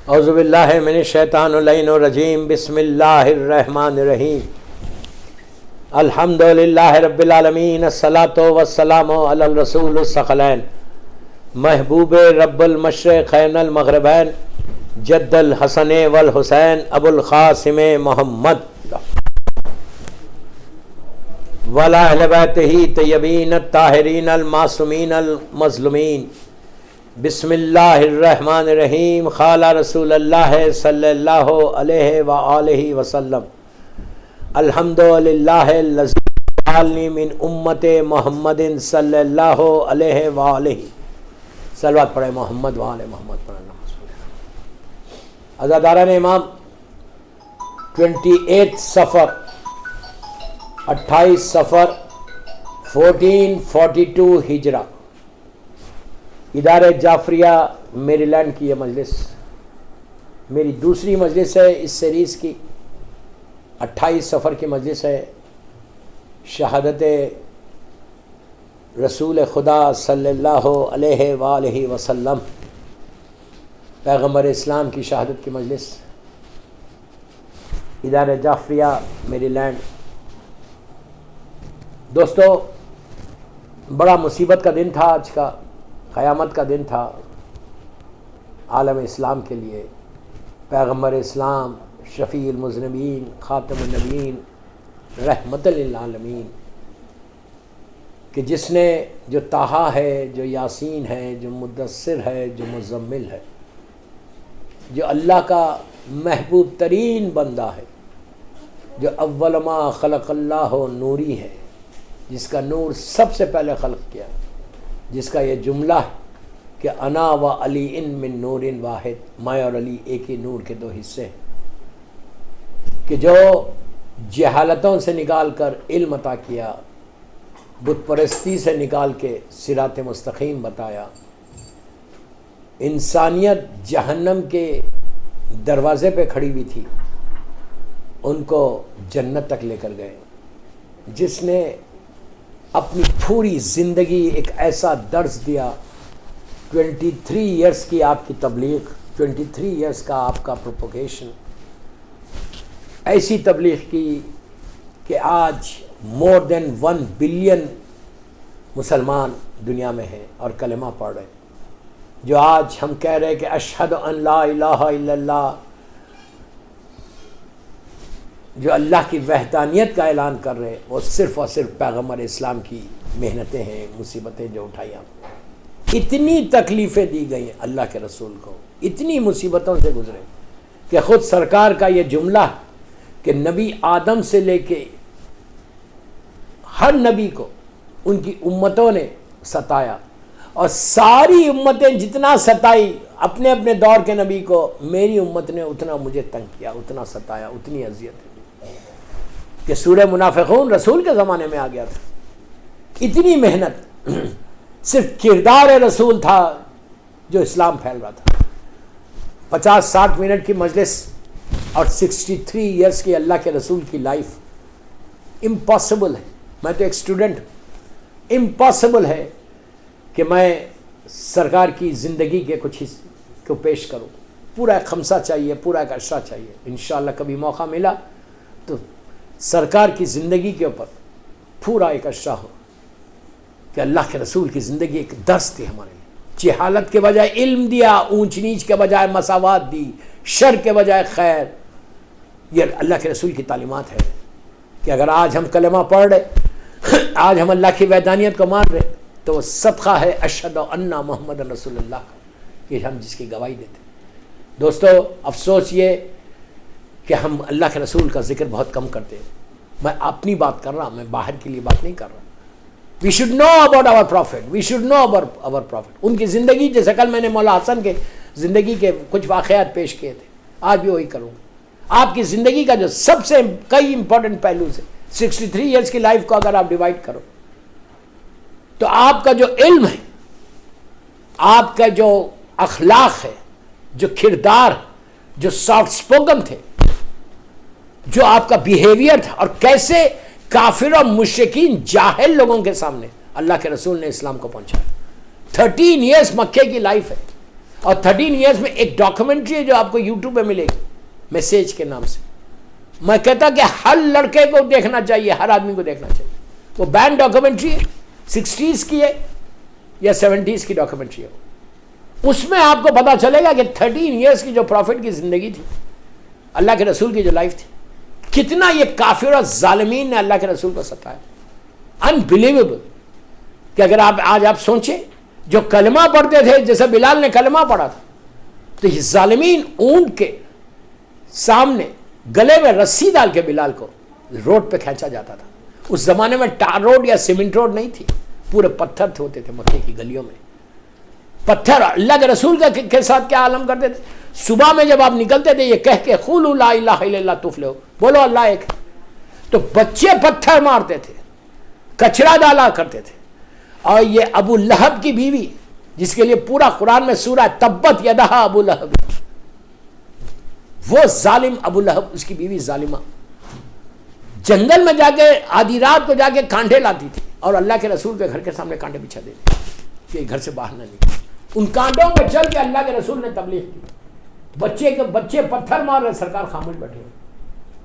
اعوذ باللہ من الشیطان اللعین الرجیم بسم اللہ الرحمن الرحیم الحمدللہ رب العالمین الصلاۃ والسلام علی الرسول الثقلین محبوب رب المشرقین المغربین جد الحسن والحسین ابو القاسم محمد وعلی اہل بیتہ طیبین الطاہرین المعصومین المظلومین بسم اللہ الرحمن الرحیم قال رسول اللہ صلی اللہ علیہ وآلہ وسلم الحمدللہ الذی جعلنی من امت محمد صلی اللہ علیہ وآلہ. صلوات پڑھے محمد وآل محمد پڑھے. عزاداران امام 28 صفر 28 صفر 1442 ہجرہ ادارہ جعفریہ میری لینڈ کی یہ مجلس میری دوسری مجلس ہے اس سیریز کی. 28 صفر کی مجلس ہے. شہادت رسول خدا صلی اللہ علیہ وآلہ وسلم پیغمبر اسلام کی شہادت کی مجلس ادارہ جعفریہ میری لینڈ. دوستو بڑا مصیبت کا دن تھا آج کا. قیامت کا دن تھا عالم اسلام کے لیے. پیغمبر اسلام شفیع المذنبین خاتم النبیین رحمت للعالمین کہ جس نے جو طٰہٰ ہے، جو یاسین ہے، جو مدثر ہے، جو مزمل ہے، جو اللہ کا محبوب ترین بندہ ہے، جو اول ما خلق اللہ نوری ہے، جس کا نور سب سے پہلے خلق کیا، جس کا یہ جملہ ہے کہ انا و علی ان من نور واحد، میں اور علی ایک ہی نور کے دو حصے ہیں، کہ جو جہالتوں سے نکال کر علم عطا کیا، بت پرستی سے نکال کے صراط مستقیم بتایا، انسانیت جہنم کے دروازے پہ کھڑی ہوئی تھی ان کو جنت تک لے کر گئے، جس نے اپنی پوری زندگی ایک ایسا درس دیا. 23 ایئرس کی آپ کی تبلیغ، 23 ایئرس کا آپ کا پروپوگیشن، ایسی تبلیغ کی کہ آج مور دین 1 بلین مسلمان دنیا میں ہیں اور کلمہ پڑھ رہے ہیں. جو آج ہم کہہ رہے ہیں کہ اشہد ان لا الہ الا اللہ، جو اللہ کی وحدانیت کا اعلان کر رہے ہیں، وہ صرف اور صرف پیغمبر اسلام کی محنتیں ہیں، مصیبتیں جو اٹھائی آپ. اتنی تکلیفیں دی گئی ہیں اللہ کے رسول کو، اتنی مصیبتوں سے گزرے کہ خود سرکار کا یہ جملہ کہ نبی آدم سے لے کے ہر نبی کو ان کی امتوں نے ستایا، اور ساری امتیں جتنا ستائی اپنے اپنے دور کے نبی کو، میری امت نے اتنا مجھے تنگ کیا، اتنا ستایا، اتنی اذیت کہ سورہ منافقون رسول کے زمانے میں آ گیا تھا. اتنی محنت صرف کردار رسول تھا جو اسلام پھیل رہا تھا. 50-60 منٹ کی مجلس اور 63 ایئرس کی اللہ کے رسول کی لائف امپاسبل ہے. میں تو ایک اسٹوڈنٹ ہوں. امپاسبل ہے کہ میں سرکار کی زندگی کے کچھ حصے کو پیش کروں. پورا ایک خمسہ چاہیے، پورا ایک عشرہ چاہیے. انشاءاللہ کبھی موقع ملا تو سرکار کی زندگی کے اوپر پورا ایک عشرہ ہو کہ اللہ کے رسول کی زندگی ایک درس تھی ہمارے لیے. جہالت کے بجائے علم دیا، اونچ نیچ کے بجائے مساوات دی، شر کے بجائے خیر. یہ اللہ کے رسول کی تعلیمات ہے کہ اگر آج ہم کلمہ پڑھ رہے، آج ہم اللہ کی وحدانیت کو مان رہے، تو وہ صدقہ ہے اشہد ان محمد رسول اللہ کا کہ ہم جس کی گواہی دیتے. دوستو افسوس یہ کہ ہم اللہ کے رسول کا ذکر بہت کم کرتے ہیں. میں اپنی بات کر رہا ہوں، میں باہر کے لیے بات نہیں کر رہا. We should know about our profit, we should know about our profit. ان کی زندگی، جیسے کل میں نے مولا حسن کے زندگی کے کچھ واقعات پیش کیے تھے، آج بھی وہی کروں گا. آپ کی زندگی کا جو سب سے کئی امپورٹنٹ پہلو سے 63 ایئرس کی لائف کو اگر آپ ڈیوائڈ کرو تو آپ کا جو علم ہے، آپ کا جو اخلاق ہے، جو کردار، جو سافٹ اسپوکن تھے، جو آپ کا بیہیویئر تھا، اور کیسے کافر اور مشرکین جاہل لوگوں کے سامنے اللہ کے رسول نے اسلام کو پہنچایا. 13 ایئرس مکے کی لائف ہے. اور 13 ایئرس میں ایک ڈاکومنٹری ہے جو آپ کو یوٹیوب پہ ملے گی میسیج کے نام سے. میں کہتا کہ ہر لڑکے کو دیکھنا چاہیے, ہر آدمی کو دیکھنا چاہیے. وہ بینڈ ڈاکومنٹری ہے, 60s کی ہے یا 70s کی ڈاکومنٹری ہے. اس میں آپ کو پتا چلے گا کہ 13 ایئرس کی جو پروفٹ کی زندگی تھی, اللہ کے رسول کی جو لائف تھی, کتنا یہ کافر اور ظالمین نے اللہ کے رسول کو ستایا. انبلیویبل کہ اگر آج آپ سوچیں, جو کلمہ پڑھتے تھے جیسے بلال نے کلمہ پڑھا تھا, تو یہ ظالمین اونٹ کے سامنے گلے میں رسی ڈال کے بلال کو روڈ پہ کھینچا جاتا تھا. اس زمانے میں ٹار روڈ یا سیمنٹ روڈ نہیں تھی, پورے پتھر ہوتے تھے مکے کی گلیوں میں, پتھر. اللہ کے رسول کے ساتھ کیا عالم کرتے تھے, صبح میں جب آپ نکلتے تھے یہ کہہ کے قولوا لا الہ الا اللہ تفلحوا, بولو اللہ ایک, تو بچے پتھر مارتے تھے, کچرا ڈالا کرتے تھے. اور یہ ابو لہب کی بیوی, جس کے لیے پورا قرآن میں سورہ تبت یدہ ابو لہب, وہ ظالم ابو لہب, اس کی بیوی ظالمہ, جنگل میں جا کے آدھی رات کو جا کے کانٹے لاتی تھی اور اللہ کے رسول کے گھر کے سامنے کانٹے بچھا دیتی کہ گھر سے باہر نہ نکلے. ان کانٹوں پہ چل کے اللہ کے رسول نے تبلیغ کی. بچے پتھر مار رہے, سرکار خاموش بیٹھے.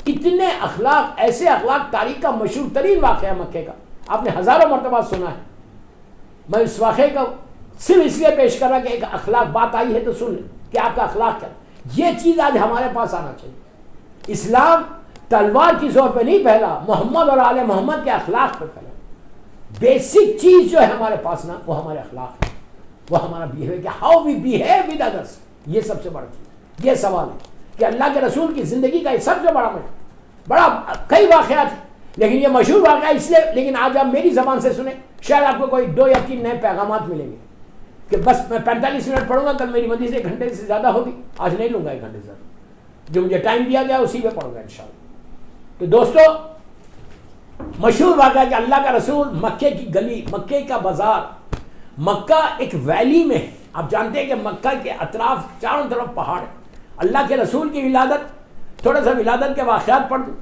اتنے اخلاق, ایسے اخلاق. تاریخ کا مشہور ترین واقعہ مکے کا, آپ نے ہزاروں مرتبہ سنا ہے. میں اس واقعے کا صرف اس لیے پیش کر رہا کہ ایک اخلاق بات آئی ہے تو سن لیں کہ آپ کا اخلاق کیا. یہ چیز آج ہمارے پاس آنا چاہیے. اسلام تلوار کی زور پہ نہیں پھیلا, محمد اور آل محمد کے اخلاق پہ پھیلا. بیسک چیز جو ہے ہمارے پاس نا, وہ ہمارے اخلاق ہے, وہ ہمارا بیہیویئر, کہ how we behave with others. یہ سب سے بڑا چیز, یہ سوال ہے کہ اللہ کے رسول کی زندگی کا یہ سب سے بڑا کئی واقعات ہیں, لیکن یہ مشہور واقعہ اس لیے, لیکن آج آپ میری زبان سے سنیں, شاید آپ کو کوئی 2 یا 3 نئے پیغامات ملیں گے کہ بس میں 45 منٹ پڑھوں گا, کل میری مجلس 1 گھنٹے سے زیادہ ہوگی, آج نہیں لوں گا 1 گھنٹے سے زیادہ, جو مجھے ٹائم دیا گیا اسی پہ پڑھوں گا انشاءاللہ. تو دوستو, مشہور واقعہ کہ اللہ کا رسول مکے کی گلی, مکے کا بازار, مکہ ایک ویلی میں ہے. آپ جانتے ہیں کہ مکہ کے اطراف چاروں طرف پہاڑ ہے. اللہ کے رسول کی ولادت, تھوڑا سا ولادت کے واقعات پڑھ دوں.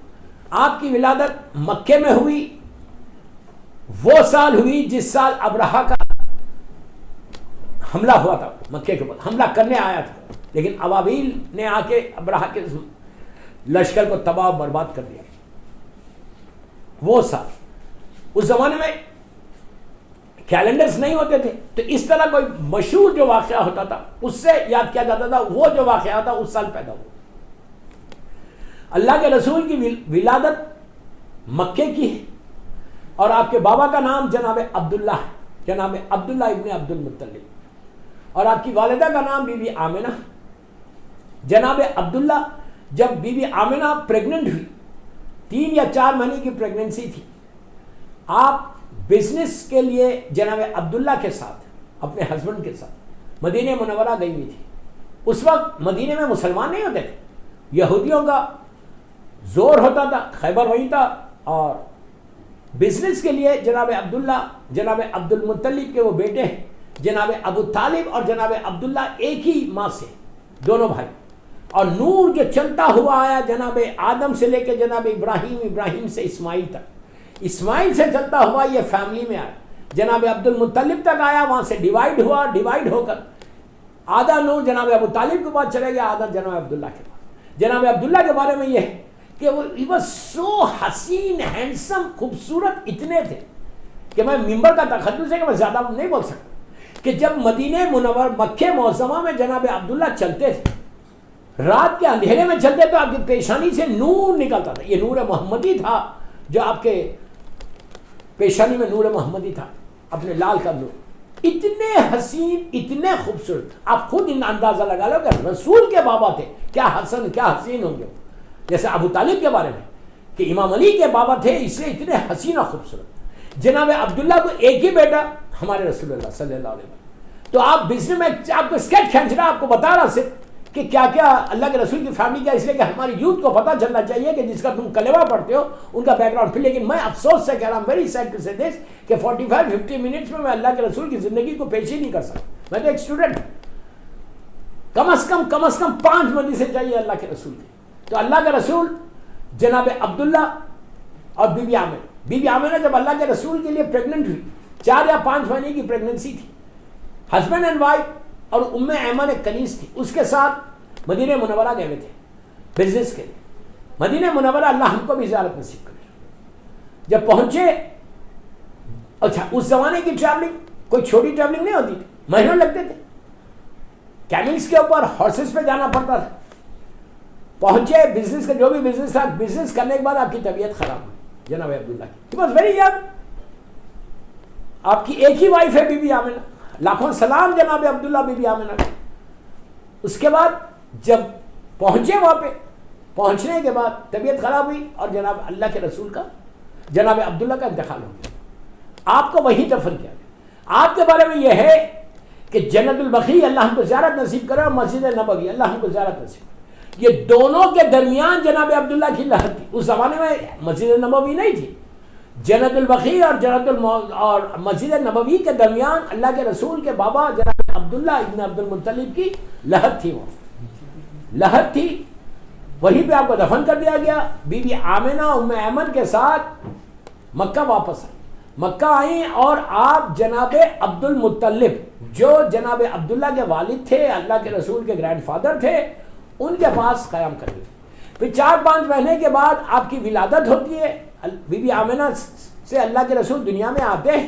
آپ کی ولادت مکے میں ہوئی, وہ سال ہوئی جس سال ابرہہ کا حملہ ہوا تھا. مکے کے اوپر حملہ کرنے آیا تھا, لیکن ابابیل نے آ کے ابرہہ کے لشکر کو تباہ و برباد کر دیا. وہ سال, اس زمانے میں کیلنڈرز نہیں ہوتے تھے, تو اس طرح کوئی مشہور جو واقعہ ہوتا تھا اس سے یاد کیا جاتا تھا, وہ جو واقعہ تھا اس سال پیدا ہوا. اللہ کے رسول کی ولادت مکے کی ہے, اور آپ کے بابا کا نام جناب عبداللہ ہے, جناب عبداللہ ابن عبد المطلب, اور آپ کی والدہ کا نام بی بی آمنہ. جناب عبداللہ, جب بی بی آمنہ پریگننٹ ہوئی, 3 یا 4 مہینے کی پریگننسی تھی, آپ بزنس کے لیے جناب عبداللہ کے ساتھ, اپنے ہسبینڈ کے ساتھ مدینہ منورہ گئی ہوئی تھی. اس وقت مدینہ میں مسلمان نہیں ہوتے تھے, یہودیوں کا زور ہوتا تھا, خیبر وہی تھا, اور بزنس کے لیے جناب عبداللہ, جناب عبد المطلب کے وہ بیٹے ہیں, جناب ابو طالب اور جناب عبداللہ ایک ہی ماں سے, دونوں بھائی. اور نور جو چلتا ہوا آیا جناب آدم سے لے کے جناب ابراہیم, ابراہیم سے اسماعیل تک, اسماعیل سے چلتا ہوا یہ فیملی میں آیا, جناب عبد المطلب تک آیا, وہاں سے ڈیوائیڈ ہوا, ڈیوائیڈ ہو کر آدھا نور جناب ابو طالب کے پاس چلے گیا, آدھا جناب عبداللہ کے پاس. جناب عبداللہ کے بارے میں یہ ہے کہ وہ he was so Hussain, handsome, خوبصورت اتنے تھے کہ میں ممبر کا تقدس ہے کہ میں زیادہ نہیں بول سکتا, کہ جب مدینہ منور مکہ معظمہ میں جناب عبداللہ چلتے تھے, رات کے اندھیرے میں چلتے تو آپ کی پیشانی سے نور نکلتا تھا. یہ نور محمدی تھا جو آپ کے پیشانی میں نور محمدی تھا, اپنے لال کا نور. اتنے حسین, اتنے خوبصورت, آپ خود اندازہ لگا لو کہ رسول کے بابا تھے, کیا حسن کیا حسین ہوں گے. جیسے ابو طالب کے بارے میں کہ امام علی کے بابا تھے, اس لیے اتنے حسین و خوبصورت. جناب عبداللہ کو ایک ہی بیٹا, ہمارے رسول اللہ صلی اللہ علیہ وسلم. تو آپ بزنس میں آپ کو اسکیچ کھینچ رہا, آپ کو بتا رہا صرف کہ کیا کیا اللہ کے رسول کی فیملی کا, اس لیے کہ ہماری یوتھ کو پتہ چلنا چاہیے کہ جس کا تم کلمہ پڑھتے ہو ان کا بیک گراؤنڈ. پھر لیکن میں افسوس سے کہہ رہا ہوں, ویری سیڈ ٹو سے دس, کہ 45-50 منٹس میں اللہ کے رسول کی زندگی کو پیش ہی نہیں کر سکتا. میں تو ایک اسٹوڈنٹ, کم از کم 5 مجلسیں چاہیے اللہ کے رسول کی. تو اللہ کے رسول جناب عبداللہ اور بی بی عامر, بی بی عامر جب اللہ کے رسول کے لیے پریگننٹ ہوئی, 4 یا 5 مہینے کی پریگننسی تھی, ہسبینڈ اینڈ وائف اور ام ایمن ایک کنیز تھی، اس کے ساتھ مدینہ منورہ گئے ہوئے تھے بزنس کے لیے. مدینہ منورہ اللہ ہم کو بھی زیارت نصیب کرے. جب پہنچے، اچھا اس زمانے کی ٹریولنگ کوئی چھوٹی ٹریولنگ نہیں ہوتی تھی، مہینوں لگتے تھے، کیملز کے اوپر ہارسز پہ جانا پڑتا تھا. پہنچے، بزنس کا جو بھی بزنس تھا، بزنس کرنے کے بعد آپ کی طبیعت خراب ہوئی جناب عبداللہ کی. He was very young. آپ کی ایک ہی وائف ہے بی بی آمنہ، لاکھوں سلام جناب عبداللہ بی بی آمنہ کا. اس کے بعد جب پہنچے وہاں پہ، پہنچنے کے بعد طبیعت خراب ہوئی اور جناب اللہ کے رسول کا، جناب عبداللہ کا انتقال ہو گیا. آپ کو وہیں دفن کیا گیا. آپ کے بارے میں یہ ہے کہ جنت البقیع اللہ ہم کو زیارت نصیب کرے اور مسجد نبوی اللہ ہم کو زیارت نصیب کرے. یہ دونوں کے درمیان جناب عبداللہ کی لہر تھی. اس زمانے میں مسجد نبوی نہیں تھی. جنت البقیع اور مسجد نبوی کے درمیان اللہ کے رسول کے بابا جناب عبداللہ ابن عبد المطلب کی لہر تھی. وہ لہر تھی، وہیں پہ آپ کو دفن کر دیا گیا. بی بی آمنہ ام ایمن کے ساتھ مکہ واپس آئی. مکہ آئیں اور آپ جناب عبد المطلب جو جناب عبداللہ کے والد تھے، اللہ کے رسول کے گرینڈ فادر تھے، ان کے پاس قیام کر لی. پھر 4-5 مہینے کے بعد آپ کی ولادت ہوتی ہے. بی بی آمنہ سے اللہ کے رسول دنیا میں آتے ہیں،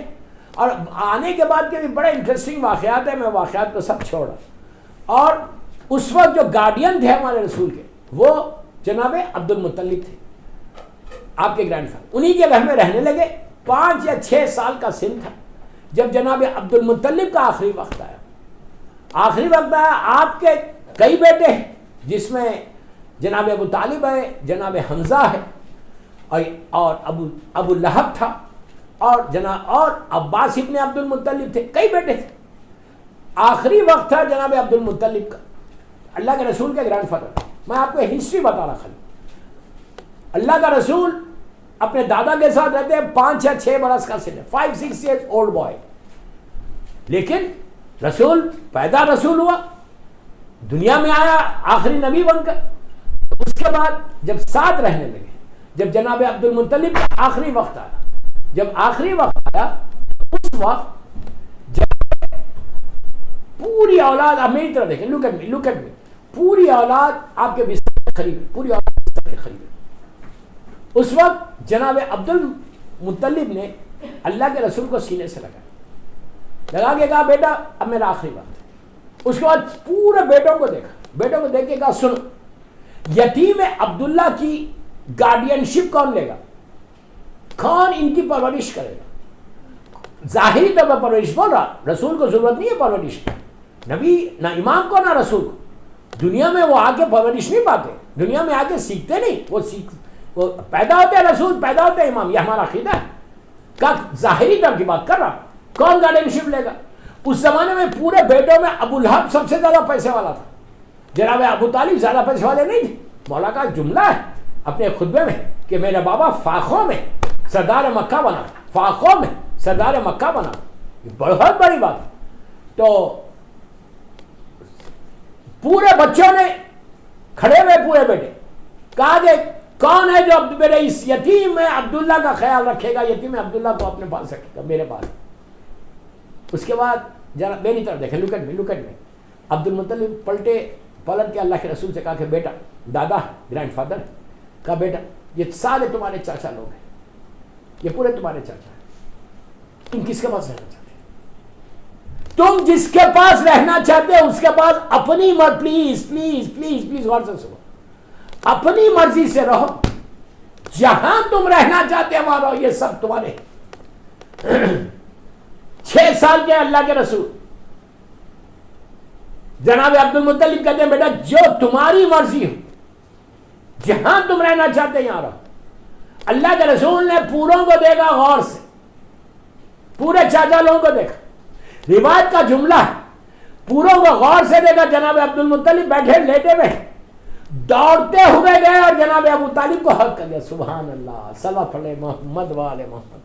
اور آنے کے بعد کے بھی بڑے انٹرسٹنگ واقعات ہیں. میں واقعات کو سب چھوڑا. اور اس وقت جو گارڈین تھے ہمارے رسول کے، وہ جناب عبد المطلب تھے، آپ کے گرینڈ فادر. انہی کے گھر میں رہنے لگے. 5 یا 6 سال کا سن تھا جب جناب عبد المطلب کا آخری وقت آیا. آخری وقت آیا. آپ کے کئی بیٹے ہیں، جس میں جناب ابو طالب ہے، جناب حمزہ ہے، اور ابو لہب تھا، اور عباس ابن عبد المطلب تھے. کئی بیٹے تھے. آخری وقت تھا جناب عبد المطلب کا، اللہ کے رسول کے گرینڈ فادر. میں آپ کو ہسٹری بتا رہا تھا. اللہ کا رسول اپنے دادا کے ساتھ رہتے ہیں. 5 یا 6 برس کا سن ہے، 5-6 years old boy. لیکن رسول پیدا رسول ہوا، دنیا میں آیا آخری نبی بن کر. اس کے بعد جب ساتھ رہنے لگے، جب جناب عبد المطلب کا آخری وقت آیا، جب آخری وقت آیا، اس وقت جب پوری اولاد، آپ میری طرف دیکھیں، لک ایٹ می، پوری اولاد آپ کے بستر کے قریب، پوری اولاد بستر کے قریب. اس وقت جناب عبد المطلب نے اللہ کے رسول کو سینے سے لگا کے کہا بیٹا اب میرا آخری وقت ہے. اس کے بعد پورے بیٹوں کو دیکھا، بیٹوں کو دیکھ کے کہا سنو، یتیم عبداللہ کی گارڈینشپ کون لے گا؟ کون ان کی پرورش کرے گا؟ ظاہری طور پر پرورش بول رہا، رسول کو ضرورت نہیں ہے پرورش کی. نبی نہ امام کو نہ رسول کو. دنیا میں وہ آ کے پرورش نہیں پاتے، دنیا میں آ کے سیکھتے نہیں. وہ پیدا ہوتے ہیں رسول، پیدا ہوتے ہیں امام. یہ ہمارا عقیدہ ہے. کا ظاہری طور کی بات کر رہا. کون گارڈینشپ لے گا؟ اس زمانے میں پورے بیٹوں میں ابو لہب سب سے زیادہ پیسے والا تھا. جناب ابو طالب زیادہ پیسے والے نہیں تھے. مولا کا جملہ ہے اپنے خطبے میں کہ میرا بابا فاخوں میں سردار مکہ بنا، فاخوں میں سردار مکہ بنا. یہ بہت بڑی بات ہے. تو پورے بچوں نے کھڑے ہوئے، پورے بیٹے کہا کہ کون ہے جو میرے اس یتیم میں عبداللہ کا خیال رکھے گا، یتیم عبداللہ کو اپنے پاس رکھے گا، میرے پاس. اس کے بعد ذرا میری طرف دیکھیں، لک ایٹ می. عبد المطلب پلٹ کے اللہ کے رسول سے کہا کہ بیٹا، دادا گرینڈ فادر، کہا بیٹا یہ سارے تمہارے چاچا لوگ ہیں، یہ پورے تمہارے چاچا ہیں. تم کس کے پاس رہنا چاہتے ہیں؟ تم جس کے پاس رہنا چاہتے ہو اس کے پاس اپنی پلیز پلیز پلیز پلیز غور سے سنو، اپنی مرضی سے رہو. جہاں تم رہنا چاہتے ہو وہاں رہو. یہ سب تمہارے 6 سال کے اللہ کے رسول جناب عبد المطلب کہتے ہیں بیٹا جو تمہاری مرضی ہو، جہاں تم رہنا چاہتے ہیں یہاں رہو. اللہ کے رسول نے پوروں کو دیکھا غور سے، پورے چاچا لوگوں کو دیکھا. روایت کا جملہ ہے، پوروں کو غور سے دیکھا. جناب عبد المطلب بیٹھے لیٹے ہوئے، دوڑتے ہوئے گئے اور جناب ابو طالب کو حق کر دیا. سبحان اللہ، صلوات پڑھے محمد وآل محمد.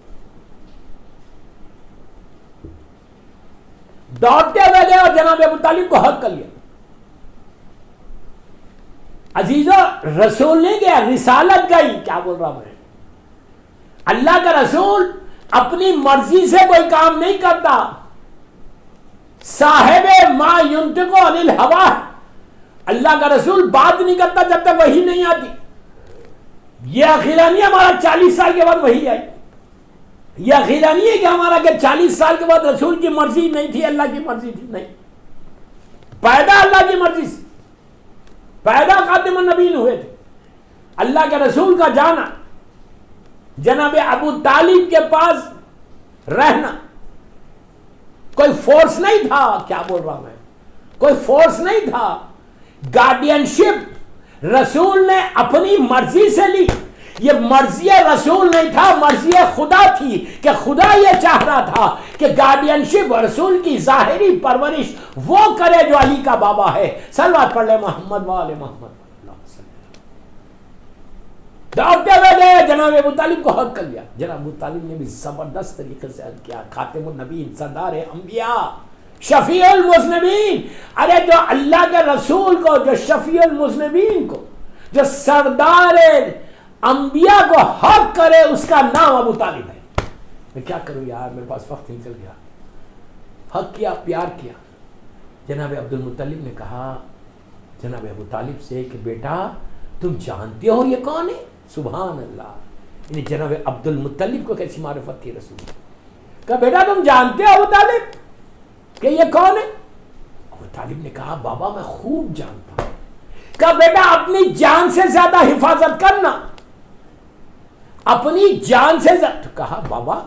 دوڑتے ہوئے گئے اور جناب ابو طالب کو حق کر لیا. عزیزو، رسول نہیں گیا، رسالت گئی. کیا بول رہا میں؟ اللہ کا رسول اپنی مرضی سے کوئی کام نہیں کرتا. صاحب ما ينطق عن الهوى، اللہ کا رسول بات نہیں کرتا جب تک وحی نہیں آتی. یہ عقیدہ نہیں ہمارا 40 سال کے بعد وحی آئی. یہ عقیدہ نہیں ہے کہ ہمارا کہ 40 سال کے بعد رسول کی مرضی نہیں تھی، اللہ کی مرضی تھی. نہیں، پیدا اللہ کی مرضی سے، پیدا خاتم النبیین ہوئے تھے. اللہ کے رسول کا جانا، جناب ابو طالب کے پاس رہنا، کوئی فورس نہیں تھا. کیا بول رہا میں؟ کوئی فورس نہیں تھا. گارڈینشپ رسول نے اپنی مرضی سے لی. یہ مرضی رسول نہیں تھا، مرضی خدا تھی کہ خدا یہ چاہ رہا تھا کہ گارڈینشپ رسول کی ظاہری پرورش وہ کرے جو علی کا بابا ہے. صلوات پڑھ لے محمد وآل محمد. دوڑتے ہوئے گئے، جناب ابو طالب کو حق کر لیا. جناب ابو طالب نے بھی زبردست طریقے سے عرض کیا، خاتم النبیین، سردار انبیاء، شفیع المذنبین. ارے جو اللہ کے رسول کو، جو شفیع المذنبین کو، جو سردار انبیاء کو حق کرے، اس کا نام ابو طالب ہے. میں کیا کروں یار، میرے پاس وقت نکل گیا. حق کیا، پیار کیا. جناب عبد المطلب نے کہا جناب ابو طالب سے کہ بیٹا تم جانتے ہو یہ کون ہے؟ سبحان اللہ. یعنی جناب عبد المطلب کو کیسی معرفت تھی رسول. کہا بیٹا تم جانتے ہو ابو طالب کہ یہ کون ہے؟ ابو طالب نے کہا بابا میں خوب جانتا ہوں. کہا بیٹا اپنی جان سے زیادہ حفاظت کرنا، اپنی جان سے زیادہ. کہا بابا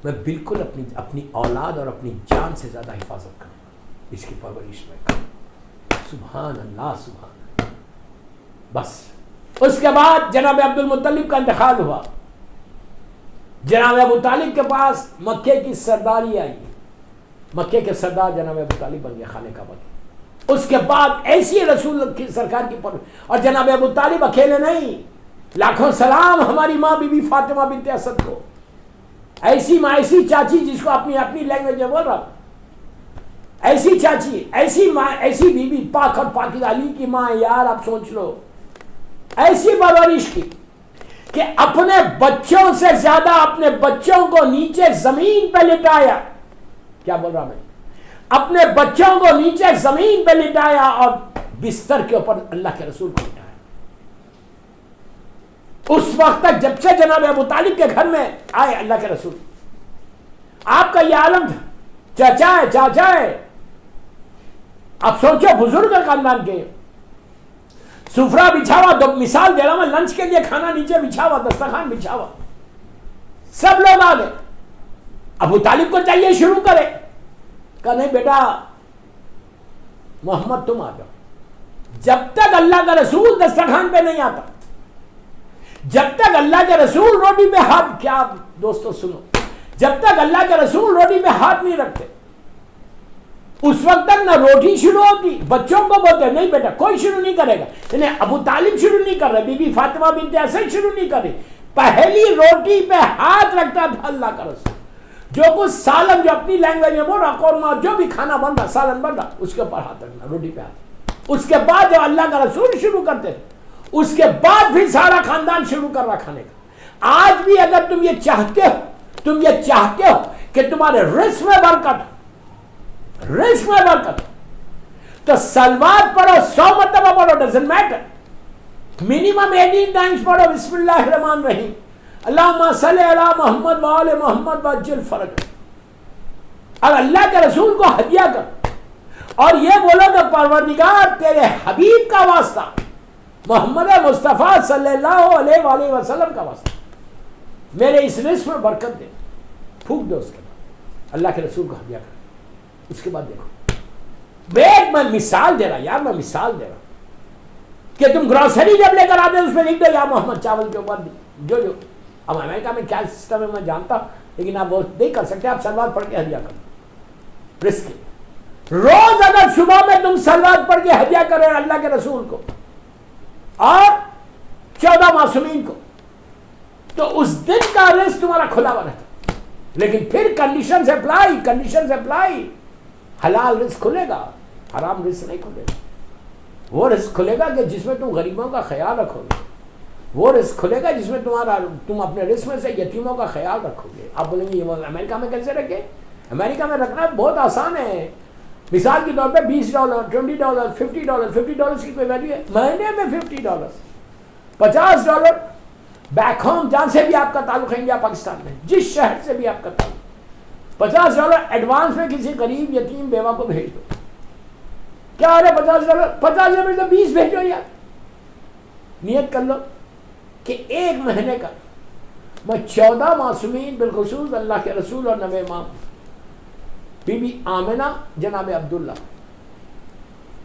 میں بالکل اپنی اولاد اور اپنی جان سے زیادہ حفاظت کروں گا، اس کی پرورش میں کروں. سبحان اللہ، سبحان اللہ. بس اس کے بعد جناب عبد المطلب کا انتقال ہوا. جناب ابو طالب کے پاس مکے کی سرداری آئی. مکے کے سردار جناب ابو طالب بن گئے، خانہ کعبہ کے. اس کے بعد ایسی رسول کی سرکار کی اور جناب ابو طالب اکیلے نہیں، لاکھوں سلام ہماری ماں بی بی فاطمہ بنت اسد کو. ایسی ماں، ایسی چاچی جس کو اپنی لینگویج میں بول رہا، ایسی چاچی، ایسی ماں، ایسی بی بی پاک اور پاکیزہ، علی کی ماں. یار آپ سوچ لو، ایسی پرورش کی کہ اپنے بچوں سے زیادہ اپنے بچوں کو نیچے زمین پہ لٹایا. کیا بول رہا میں؟ اپنے بچوں کو نیچے زمین پہ لٹایا اور بستر کے اوپر اللہ کے رسول کو لٹایا. اس وقت تک جب سے جناب ابو طالب کے گھر میں آئے اللہ کے رسول، آپ کا یہ عالم تھا، چاچا ہے. اب سوچو بزرگ خاندان کے، سفرہ بچھا ہوا. تو مثال دے رہا ہوں میں، لنچ کے لیے کھانا نیچے بچھا ہوا، دسترخوان بچھا ہوا، سب لوگ آ گئے. ابو طالب کو چاہیے شروع کرے. کہا نہیں بیٹا محمد تم آ جاؤ. جب تک اللہ کا رسول دسترخوان پہ نہیں آتا، جب تک اللہ کے رسول روٹی پہ ہاتھ، کیا دوستو سنو، جب تک اللہ کے رسول روٹی پہ ہاتھ نہیں رکھتے اس وقت تک نہ روٹی شروع ہوتی. بچوں کو بولتے نہیں بیٹا کوئی شروع نہیں کرے گا. یعنی ابو طالب شروع نہیں کر رہے، بی بی فاطمہ بنت اسد شروع نہیں کر رہی. پہلی روٹی پہ ہاتھ رکھتا تھا اللہ کا رسول. جو کچھ سالن، جو اپنی لینگویج میں بول رہا، قورمہ، جو بھی کھانا بن رہا، سالن بن رہا، اس کے اوپر ہاتھ رکھنا، روٹی پہ ہاتھ. اس کے بعد جب اللہ کا رسول شروع کرتے تھے، اس کے بعد پھر سارا خاندان شروع کر رہا کھانے کا. آج بھی اگر تم یہ چاہتے ہو کہ تمہارے رزق میں برکت ہو، رزق میں برکت ہو، تو سلوات پڑھو، 100 مرتبہ پڑھو، ڈزنٹ میٹر. منیمم 18 ٹائمز پڑھو بسم اللہ الرحمن الرحیم، اللہم صلی علی محمد وآل محمد وعجل فرج. اور اللہ کے رسول کو ہدیہ کر اور یہ بولو کہ پروردگار تیرے حبیب کا واسطہ، محمد مصطفیٰ صلی اللہ علیہ وآلہ وسلم کا واسطہ، میرے اس رزق میں برکت دے. پھونک دو اس کے بعد اللہ کے رسول کو ہدیہ کر. اس کے بعد دیکھو، میں مثال دے رہا یار، میں مثال دے رہا کہ تم گروسری جب لے کر آتے اس میں لکھ دو یا محمد چاول کے اوپر جو. اب امریکہ میں کیا سسٹم ہے میں جانتا ہوں، لیکن آپ وہ نہیں کر سکتے. آپ سلوات پڑھ کے ہدیہ کرو. رزق روز اگر صبح میں تم سلوات پڑھ کے ہدیہ کرے اللہ کے رسول کو اور 14 معصومین کو، تو اس دن کا رزق تمہارا کھلا ہوا رہتا. لیکن پھر کنڈیشنز اپلائی. حلال رزق کھلے گا، حرام رزق نہیں کھلے گا. وہ رزق کھلے گا کہ جس میں تم غریبوں کا خیال رکھو گے. وہ رزق کھلے گا جس میں تم اپنے رزق میں سے یتیموں کا خیال رکھو گے. آپ بولیں گے یہ امریکہ میں کیسے رکھے؟ امریکہ میں رکھنا بہت آسان ہے. مثال کے طور پہ $20 $20 $50 $50 کی کوئی ویلیو ہے؟ مہینے میں $50 $50 بیک ہوم جہاں سے بھی آپ کا تعلق ہے انڈیا پاکستان میں، جس شہر سے بھی آپ کا تعلق، $50 ایڈوانس میں کسی غریب یتیم بیوہ کو بھیج دو. کیا ہو رہا ہے $50؟ $50 تو 20 بھیجو یار. نیت کر لو کہ ایک مہینے کا میں 14 معصومین بالخصوص اللہ کے رسول اور نبی امام، بی بی آمنہ جناب عبداللہ،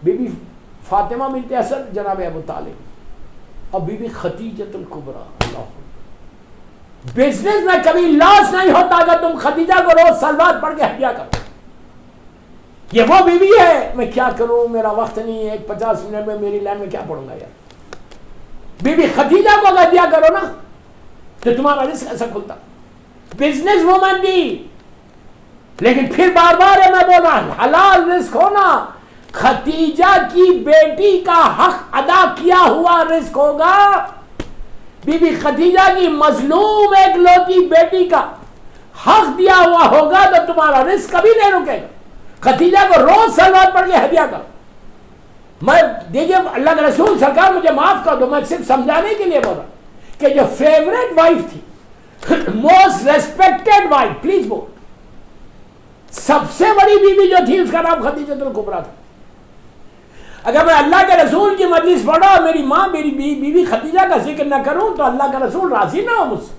بی بی فاطمہ بنت اسد جناب ابو طالب، اور بی بی خدیجۃ الکبریٰ. اللہ بزنس میں کبھی لاس نہیں ہوتا اگر تم خدیجہ کو روز صلوات پڑھ کے ہدیہ کرو. یہ وہ بیوی ہے، میں کیا کروں میرا وقت نہیں ہے، 50 منٹ میں میری لائن میں کیا پڑھوں گا یار. بی بی خدیجہ کو اگر ہدیہ کرو نا تو تمہارا رزق ایسا کھلتا. بزنس وومن بھی، لیکن پھر بار بار ہے میں بول رہا ہوں حلال رزق ہونا خدیجہ کی بیٹی کا حق ادا کیا ہوا رزق ہوگا. بی بی خدیجہ کی مظلوم ایک لوتی بیٹی کا حق دیا ہوا ہوگا تو تمہارا رزق کبھی نہیں رکے گا. خدیجہ کو روز صلوات پڑھ کے ہدیہ کرو. میں دیکھیے اللہ کے رسول سرکار مجھے معاف کر دو، میں صرف سمجھانے کے لیے بول رہا ہوں کہ جو فیوریٹ وائف تھی، موسٹ ریسپیکٹڈ وائف، پلیز بول، سب سے بڑی بیوی جو تھی اس کا نام خدیجۃ الکبریٰ تھا. اگر میں اللہ کے رسول کی مجلس پڑھا اور میری ماں میری بیوی خدیجہ کا ذکر نہ کروں تو اللہ کا رسول راضی نہ ہو مجھ سے.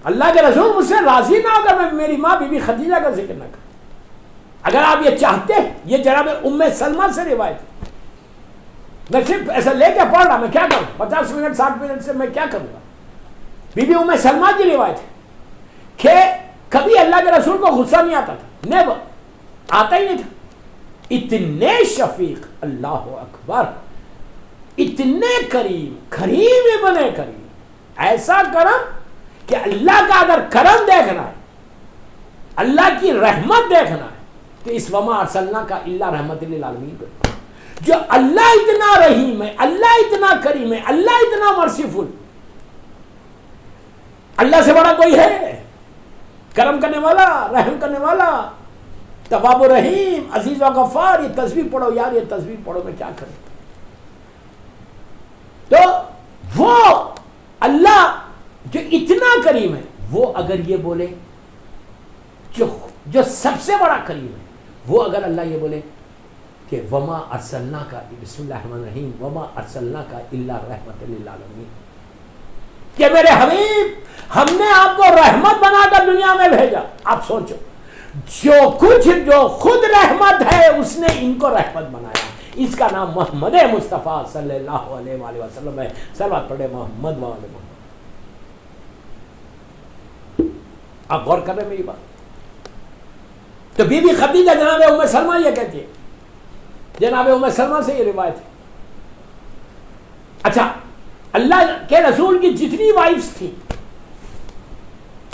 اللہ کے رسول مجھ سے راضی نہ ہو اگر میں میری ماں بی بی خدیجہ کا ذکر نہ کروں. اگر آپ یہ چاہتے ہیں، یہ جناب ام سلمہ سے روایت ہے. میں صرف ایسا لے کے پڑھ رہا، میں کیا کروں 50 منٹ 60 منٹ سے میں کیا کروں گا. بی بی ام سلمہ کی روایت ہے کہ کبھی اللہ کے رسول کو غصہ نہیں آتا تھا، نیور، آتا ہی نہیں تھا. اتنے شفیق، اللہ اکبر، اتنے کریم، کریم ابن کریم، ایسا کرم کہ اللہ کا اگر کرم دیکھنا ہے، اللہ کی رحمت دیکھنا ہے تو اس وما ارسلنا کا الا رحمت للعالمین کو. جو اللہ اتنا رحیم ہے، اللہ اتنا کریم ہے، اللہ اتنا مرسیفل، اللہ سے بڑا کوئی ہے؟ کرم کرنے والا، رحم کرنے والا، تواب و رحیم، عزیز و غفار. یہ تسبیح پڑھو یار، یہ تسبیح پڑھو، میں کیا کروں. تو وہ اللہ جو اتنا کریم ہے، وہ اگر یہ بولے، جو سب سے بڑا کریم ہے، وہ اگر اللہ یہ بولے کہ وما ارسلنا کا، بسم اللہ الرحمن الرحیم، وما ارسلنا کا الا رحمت للعالمین، کہ میرے حبیب ہم نے آپ کو رحمت بنا کر دنیا میں بھیجا. آپ سوچو، جو خود رحمت ہے اس نے ان کو رحمت بنایا. اس کا نام محمد مصطفیٰ صلی اللہ علیہ وآلہ وسلم ہے. صلوات پڑھے محمد و آل محمد. آپ غور کر رہے ہیں میری بات؟ تو بی بی خدیجہ جناب ام سلمہ یہ کہتی ہے، جناب ام سلمہ سے یہ روایت ہے. اچھا، اللہ کے رسول کی جتنی وائفز تھی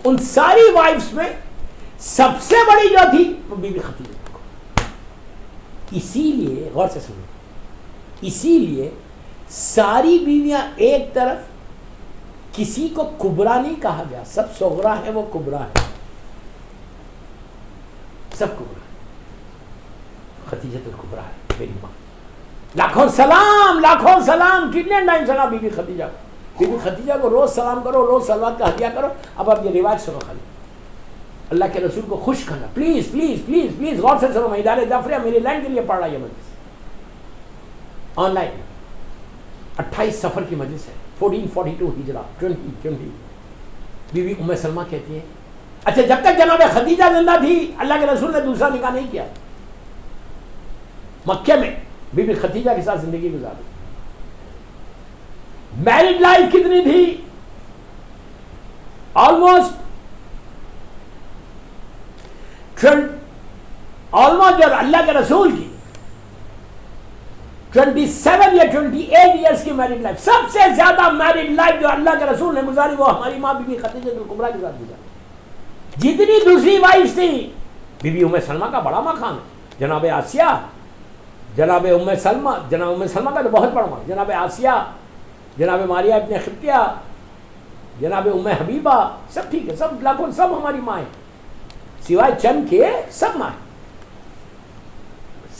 ان ساری وائفز میں سب سے بڑی جو تھی وہ بی بی خدیجہ. اسی لیے غور سے سنو، اسی لیے ساری بیویاں ایک طرف، کسی کو کبرا نہیں کہا گیا. سب صغرا ہے، وہ کبرا ہے، سب کبرا. خدیجہ الکبریٰ ہے میری ماں. لاکھوں سلام، لاکھوں سلام، کتنے ٹائم سلام بی بی خدیجہ کو. بی بی خدیجہ کو روز سلام کرو، روز صلوات کا ہدیہ کرو. اب آپ یہ روایت سنو خالی، اللہ کے رسول کو خوش کرنا. پلیز پلیز پلیز پلیز غور سے سنو. میں ادارے جعفریہ میری لائن کے لیے پڑھ رہا ہے مجلس آن لائن. 28 صفر کی مجلس ہے، 1442 ہجرہ 2020. بی بی ام سلمہ کہتی ہے، اچھا جب تک جناب خدیجہ زندہ تھی اللہ کے رسول نے دوسرا نکاح نہیں کیا. مکے میں بی بی خدیجہ کے ساتھ زندگی گزاری. میرڈ لائف کتنی تھی؟ آلموسٹ جو اللہ کے رسول کی 27 یا 28 ایئرس کی میرڈ لائف. سب سے زیادہ میرڈ لائف جو اللہ کے رسول نے گزاری وہ ہماری ماں بی بی خدیجہ الکبریٰ کے ساتھ گزاری. جتنی دوسری وائفز تھیں، بی بی ام سلمہ کا بڑا مقام ہے. جناب آسیہ، جناب ام سلمہ کا تو بہت بڑا مقام. جناب آسیہ، جناب ماریہ ابن خطیہ، جناب ام حبیبہ، سب ٹھیک ہے، سب لاکھوں، سب ہماری ماں ہیں، سوائے چند کے سب ماں ہیں.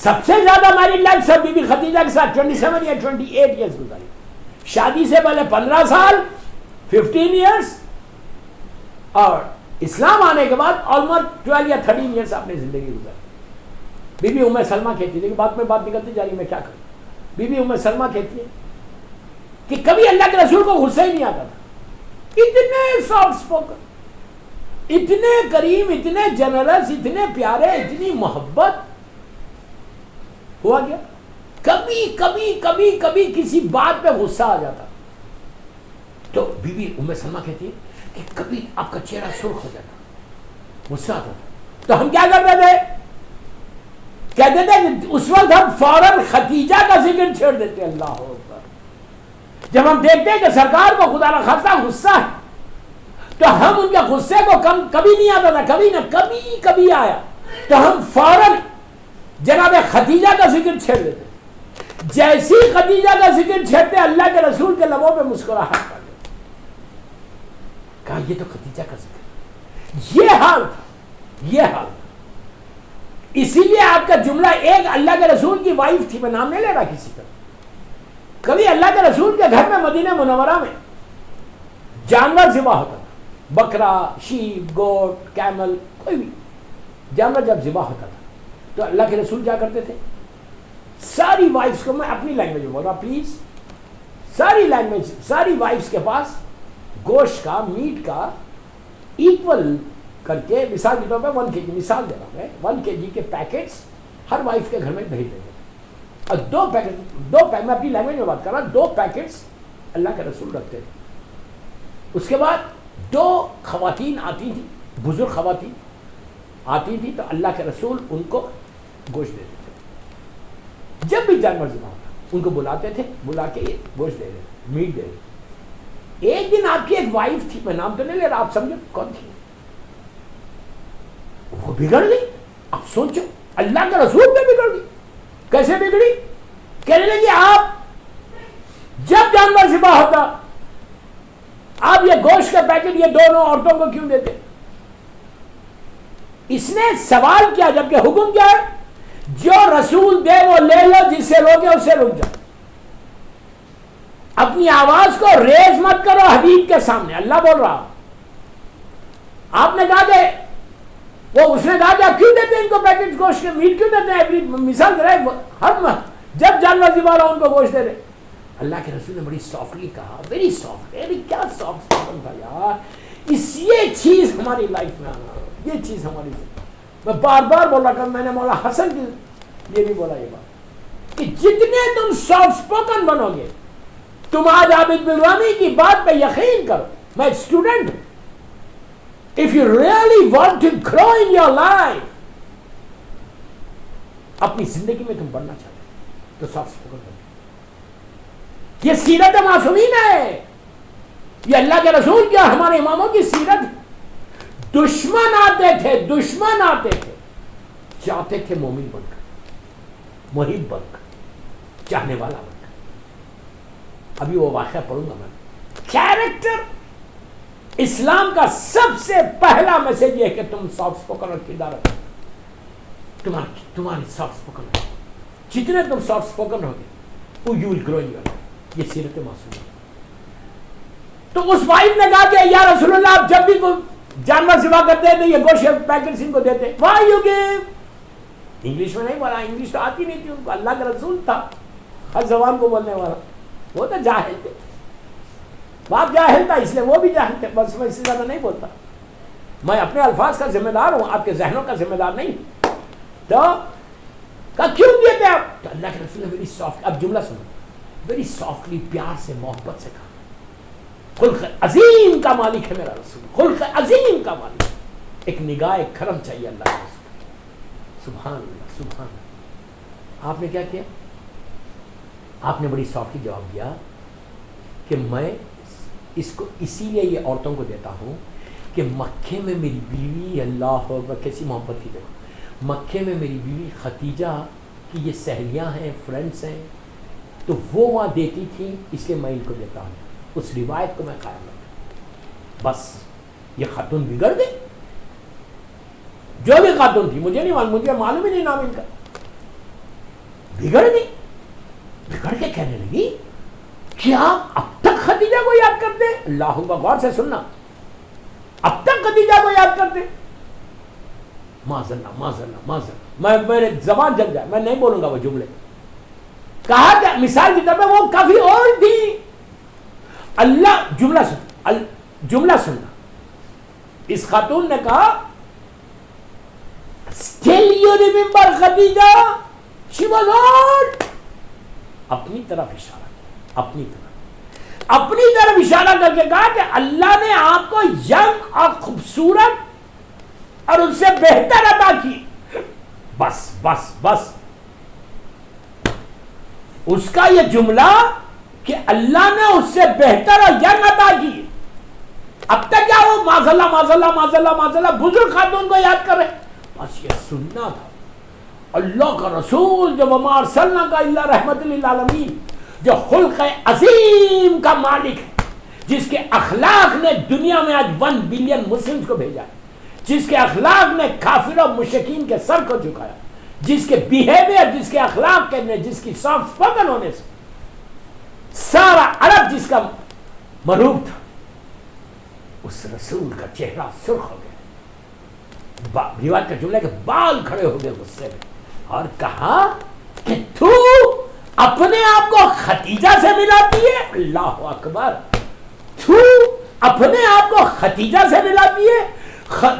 سب سے زیادہ میرڈ لائف سب بی بی خدیجہ کے ساتھ 27 یا 28 ایئرس گزاری. شادی سے پہلے 15 سال 15 ایئرس, اور اسلام آنے کے بعد آلموسٹ 12 یا 13 ایئرس آپ نے زندگی گزاری. بی بی ام سلمہ کہتی ہے کہ بات میں بات نکلتی جا رہی, میں کیا کروں. بی بی ام سلمہ کہتی ہے کہ کبھی اللہ کے رسول کو غصہ ہی نہیں آتا تھا, اتنے سافٹ اسپوکن, اتنے کریم, اتنے جنرس, اتنے پیارے, اتنی محبت. ہوا کیا, کبھی کبھی کبھی کبھی کسی بات پہ غصہ آ جاتا. تو بی بی ام سلمہ کہتی ہے کہ کبھی آپ کا چہرہ سرخ ہو جاتا, غصہ آتا تھا, تو ہم کیا کرتے تھے, کہتے تھے کہ اس وقت ہم فوراً ختیجہ کا ذکر چھیڑ دیتے. اللہ اکبر. جب ہم دیکھتے ہیں کہ سرکار کو خدا نخواستہ غصہ ہے, تو ہم ان کے غصے کو کبھی نہیں آتا تھا, کبھی نہ کبھی کبھی آیا, تو ہم فوراً جناب ختیجہ کا ذکر چھیڑ دیتے. جیسی ختیجہ کا ذکر چھیڑتے اللہ کے رسول کے لبوں پہ مسکراہٹ پڑ گئی. کہا یہ تو ختیجہ کا ذکر. یہ حال تھا, یہ حال تھا. اسی لیے آپ کا جملہ, ایک اللہ کے رسول کی وائف تھی, میں نام نہیں لے رہا کسی کا, کبھی اللہ کے رسول کے گھر میں مدینہ منورہ میں جانور ذبح ہوتا تھا, بکرا, شیپ, گوٹ, کیمل, کوئی بھی جانور جب ذبح ہوتا تھا تو اللہ کے رسول کیا کرتے تھے, ساری وائفز کو, میں اپنی لینگویج میں بول رہا پلیز, ساری وائفز کے پاس گوشت کا, میٹ کا ایکول کر کے, مثال کے طور پہ 1 kg, مثال دے رہا ہوں, 1 kg کے پیکٹس ہر وائف کے گھر میں بھیج دیں گے. اور 2 پیکٹ, میں اپنی لینگویج میں بات کر رہا ہوں, 2 پیکٹس اللہ کے رسول رکھتے تھے. اس کے بعد 2 خواتین آتی تھیں, بزرگ خواتین آتی تھی, تو اللہ کے رسول ان کو گوشت دیتے تھے. جب بھی جانور ذبح ہوتا ان کو بلاتے تھے, بلا کے گوشت دے دیتے, میٹ دے دیتے. ایک دن آپ کی ایک وائف تھی, میں نام تو نہیں لے رہا, آپ سمجھو کون تھی, وہ بگڑ گئی. اب سوچو, اللہ کے رسول پہ بگڑ گئی. کیسے بگڑی, کہنے لگی آپ جب جانور ذبح ہوتا آپ یہ گوشت کا پیکٹ یہ دونوں عورتوں کو کیوں دیتے. اس نے سوال کیا, جبکہ حکم کیا ہے, جو رسول دے وہ لے لو, جس سے روکے اس سے رک جاؤ. اپنی آواز کو ریز مت کرو حبیب کے سامنے, اللہ بول رہا. آپ نے کہا کہ اس نے کہا کہ آپ کیوں دیتے ہیں ان کو پیکٹ گوشت کے, میٹ کیوں دیتے ہیں, مثال دے رہے ہر جب جانور ذبح ہو ان کو گوشت دے رہے. اللہ کے رسول نے بڑی سافٹلی کہا, ویری سافٹ, کیا سافٹ تھا یار. یہ چیز ہماری لائف میں آنا, یہ چیز ہماری, میں بار بار بولا کر, میں نے مولا حسن کی یہ بھی بولا یہ بات, کہ جتنے تم سافٹ اسپوکن بنو گے, تم آج عابد بن رانی کی بات پہ یقین کرو, میں ایک اسٹوڈنٹ ہوں. If you really want to grow in your life, اپنی زندگی میں تم بڑھنا چاہتے تو سافٹ اسپوکن بنو. یہ سیرت معصومین ہے, یہ اللہ کے رسول کیا ہمارے اماموں کی سیرت. دشمن آتے تھے چاہتے تھے مومن بن کر, محب بن کر, چاہنے والا بن کر. ابھی وہ واقعہ پڑھوں گا میں. کیریکٹر, اسلام کا سب سے پہلا میسج یہ ہے کہ تم سافٹ اسپوکن اور کردار رکھو. تمہاری سافٹ اسپوکن ہے, جتنے تم سافٹ اسپوکن ہوگے you will grow in your life. یہ سیرت معصوم ہے. تو اس وائف نے کہا کہ یا رسول اللہ, آپ جب بھی کوئی جانور ذبح کرتے ہیں تو یہ گوشت پیکٹس ان کو دیتے, وائی یو گیو. انگلش میں نہیں بولا, انگلش تو آتی نہیں تھی ان کو, اللہ کا رسول تھا ہر زبان کو بولنے والا, وہ تو جاہل تھے. باپ جاہل تھا اس لیے وہ بھی جاہل تھے, بس میں اس سے زیادہ نہیں بولتا. میں اپنے الفاظ کا ذمہ دار ہوں, آپ کے ذہنوں کا ذمہ دار نہیں. تو کہا کیوں دیتے آپ, تو اللہ کے رسول نے ویری سافٹ, اب جملہ سنو, ویری سافٹلی, پیار سے, محبت سے کہا, خلق عظیم کا مالک ہے میرا رسول, خلق عظیم کا مالک. ایک نگاہ کرم چاہیے اللہ کے رسول. سبحان اللہ, سبحان اللہ. آپ نے کیا کیا, آپ نے بڑی سافٹلی جواب دیا کہ میں اس کو اسی لیے یہ عورتوں کو دیتا ہوں کہ مکے میں میری بیوی, اللہ اکبر, کیسی محبت تھی دیکھو, مکے میں میری بیوی ختیجہ کی یہ سہیلیاں ہیں, فرینڈس ہیں, تو وہ وہاں دیتی تھی, اس لیے میں ان کو دیتا ہوں. اس روایت کو میں قائم رکھتا. بس یہ خاتون بگڑ گئی, جو بھی خاتون تھی, مجھے نہیں معلوم, مجھے معلوم ہی نہیں نام ان کا, بگڑ گئی, بگڑ کے کہنے لگی کہ آپ اب تک خدیجہ کو یاد کرتے ہیں. اللہ اکبر, غور سے سننا, اب تک خدیجہ کو یاد کرتے. معذاللہ معذاللہ معذاللہ, میرے زبان جل جائے, میں نہیں بولوں گا وہ جملے. کہا کہ مثال کی طور پہ وہ کافی اور تھی. اللہ جملہ سننا, اس خاتون نے کہا still you remember Khadija, she was old. اپنی طرف اشارہ کیا, اپنی طرف اشارہ کر کے کہا کہ اللہ نے آپ کو ینگ اور خوبصورت اور ان سے بہتر عطا کی. بس بس بس, اس کا یہ جملہ کہ اللہ نے اس سے بہتر اور ینگ عطا کی. اب تک کیا وہ معذاللہ معذاللہ معذاللہ معذاللہ بزرگ خاتون کو یاد کر رہے. بس یہ سننا تھا. اللہ کا رسول جو وما ارسلناک الا رحمت للعالمین, جو خلق عظیم کا مالک ہے, جس کے اخلاق نے دنیا میں آج 1 بلین مسلمز کو بھیجا ہے, جس کے اخلاق نے کافر و مشرکین کے سر کو جھکایا, جس کے بیہیویئر, جس کے اخلاق کے نے, جس کی سافٹ اسپوکن ہونے سے سارا عرب جس کا مرعوب تھا, اس رسول کا چہرہ سرخ ہو گیا. روایت کا جملہ ہے کہ بال کھڑے ہو گئے غصے میں, اور کہا کہ تو اپنے آپ کو خدیجہ سے ملاتی ہے. اللہ اکبر, تو اپنے آپ کو خدیجہ سے ملاتی ہے.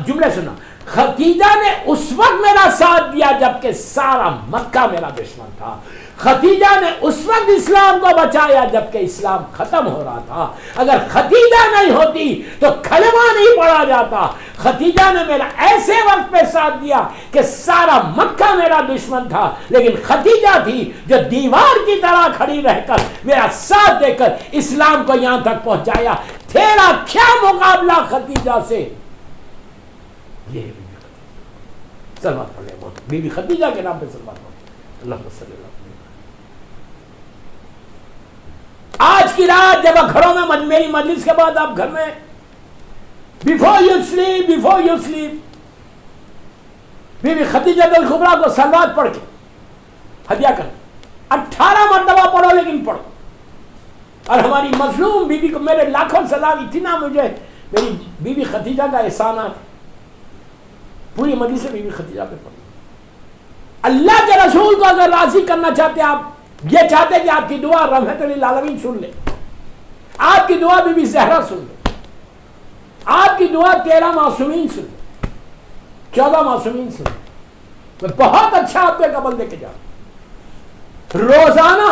جملے سنا, خدیجہ نے اس وقت میرا ساتھ دیا جبکہ سارا مکہ میرا دشمن تھا. خدیجہ نے اس وقت اسلام کو بچایا جبکہ اسلام ختم ہو رہا تھا. اگر خدیجہ نہیں ہوتی تو کلمہ نہیں پڑھا جاتا. خدیجہ نے میرا ایسے وقت پہ ساتھ دیا کہ سارا مکہ میرا دشمن تھا, لیکن خدیجہ تھی جو دیوار کی طرح کھڑی رہ کر میرا ساتھ دے کر اسلام کو یہاں تک پہنچایا. تیرا کیا مقابلہ خدیجہ سے. یہ سلوات پڑھ لیں, بی بی خدیجہ کے نام پہ سلوات پڑھ. اللہ صلی اللہ. آج کی رات جب آپ گھروں میں, میری مجلس کے بعد آپ گھر میں before you sleep be be Khadija al-Kubra کو سلوات پڑھ کے ہدیہ کر. 18 مرتبہ پڑھو, لیکن پڑھو. اور ہماری مظلوم بی بی کو میرے لاکھوں سلام, اتنا مجھے میری بی بی خدیجہ کا احسانات, پوری مجلس سے بی بی خدیجہ پہ پڑھو. اللہ کے رسول کو اگر راضی کرنا چاہتے ہیں, آپ یہ چاہتے کہ آپ کی دعا رحمت للعالمین سن لے, آپ کی دعا بی بی زہرا سن لے, آپ کی دعا 13 معصومین سن لے, 14 معصومین سن لے. میں بہت اچھا آپ کو ایک عمل دے کے جاؤں. روزانہ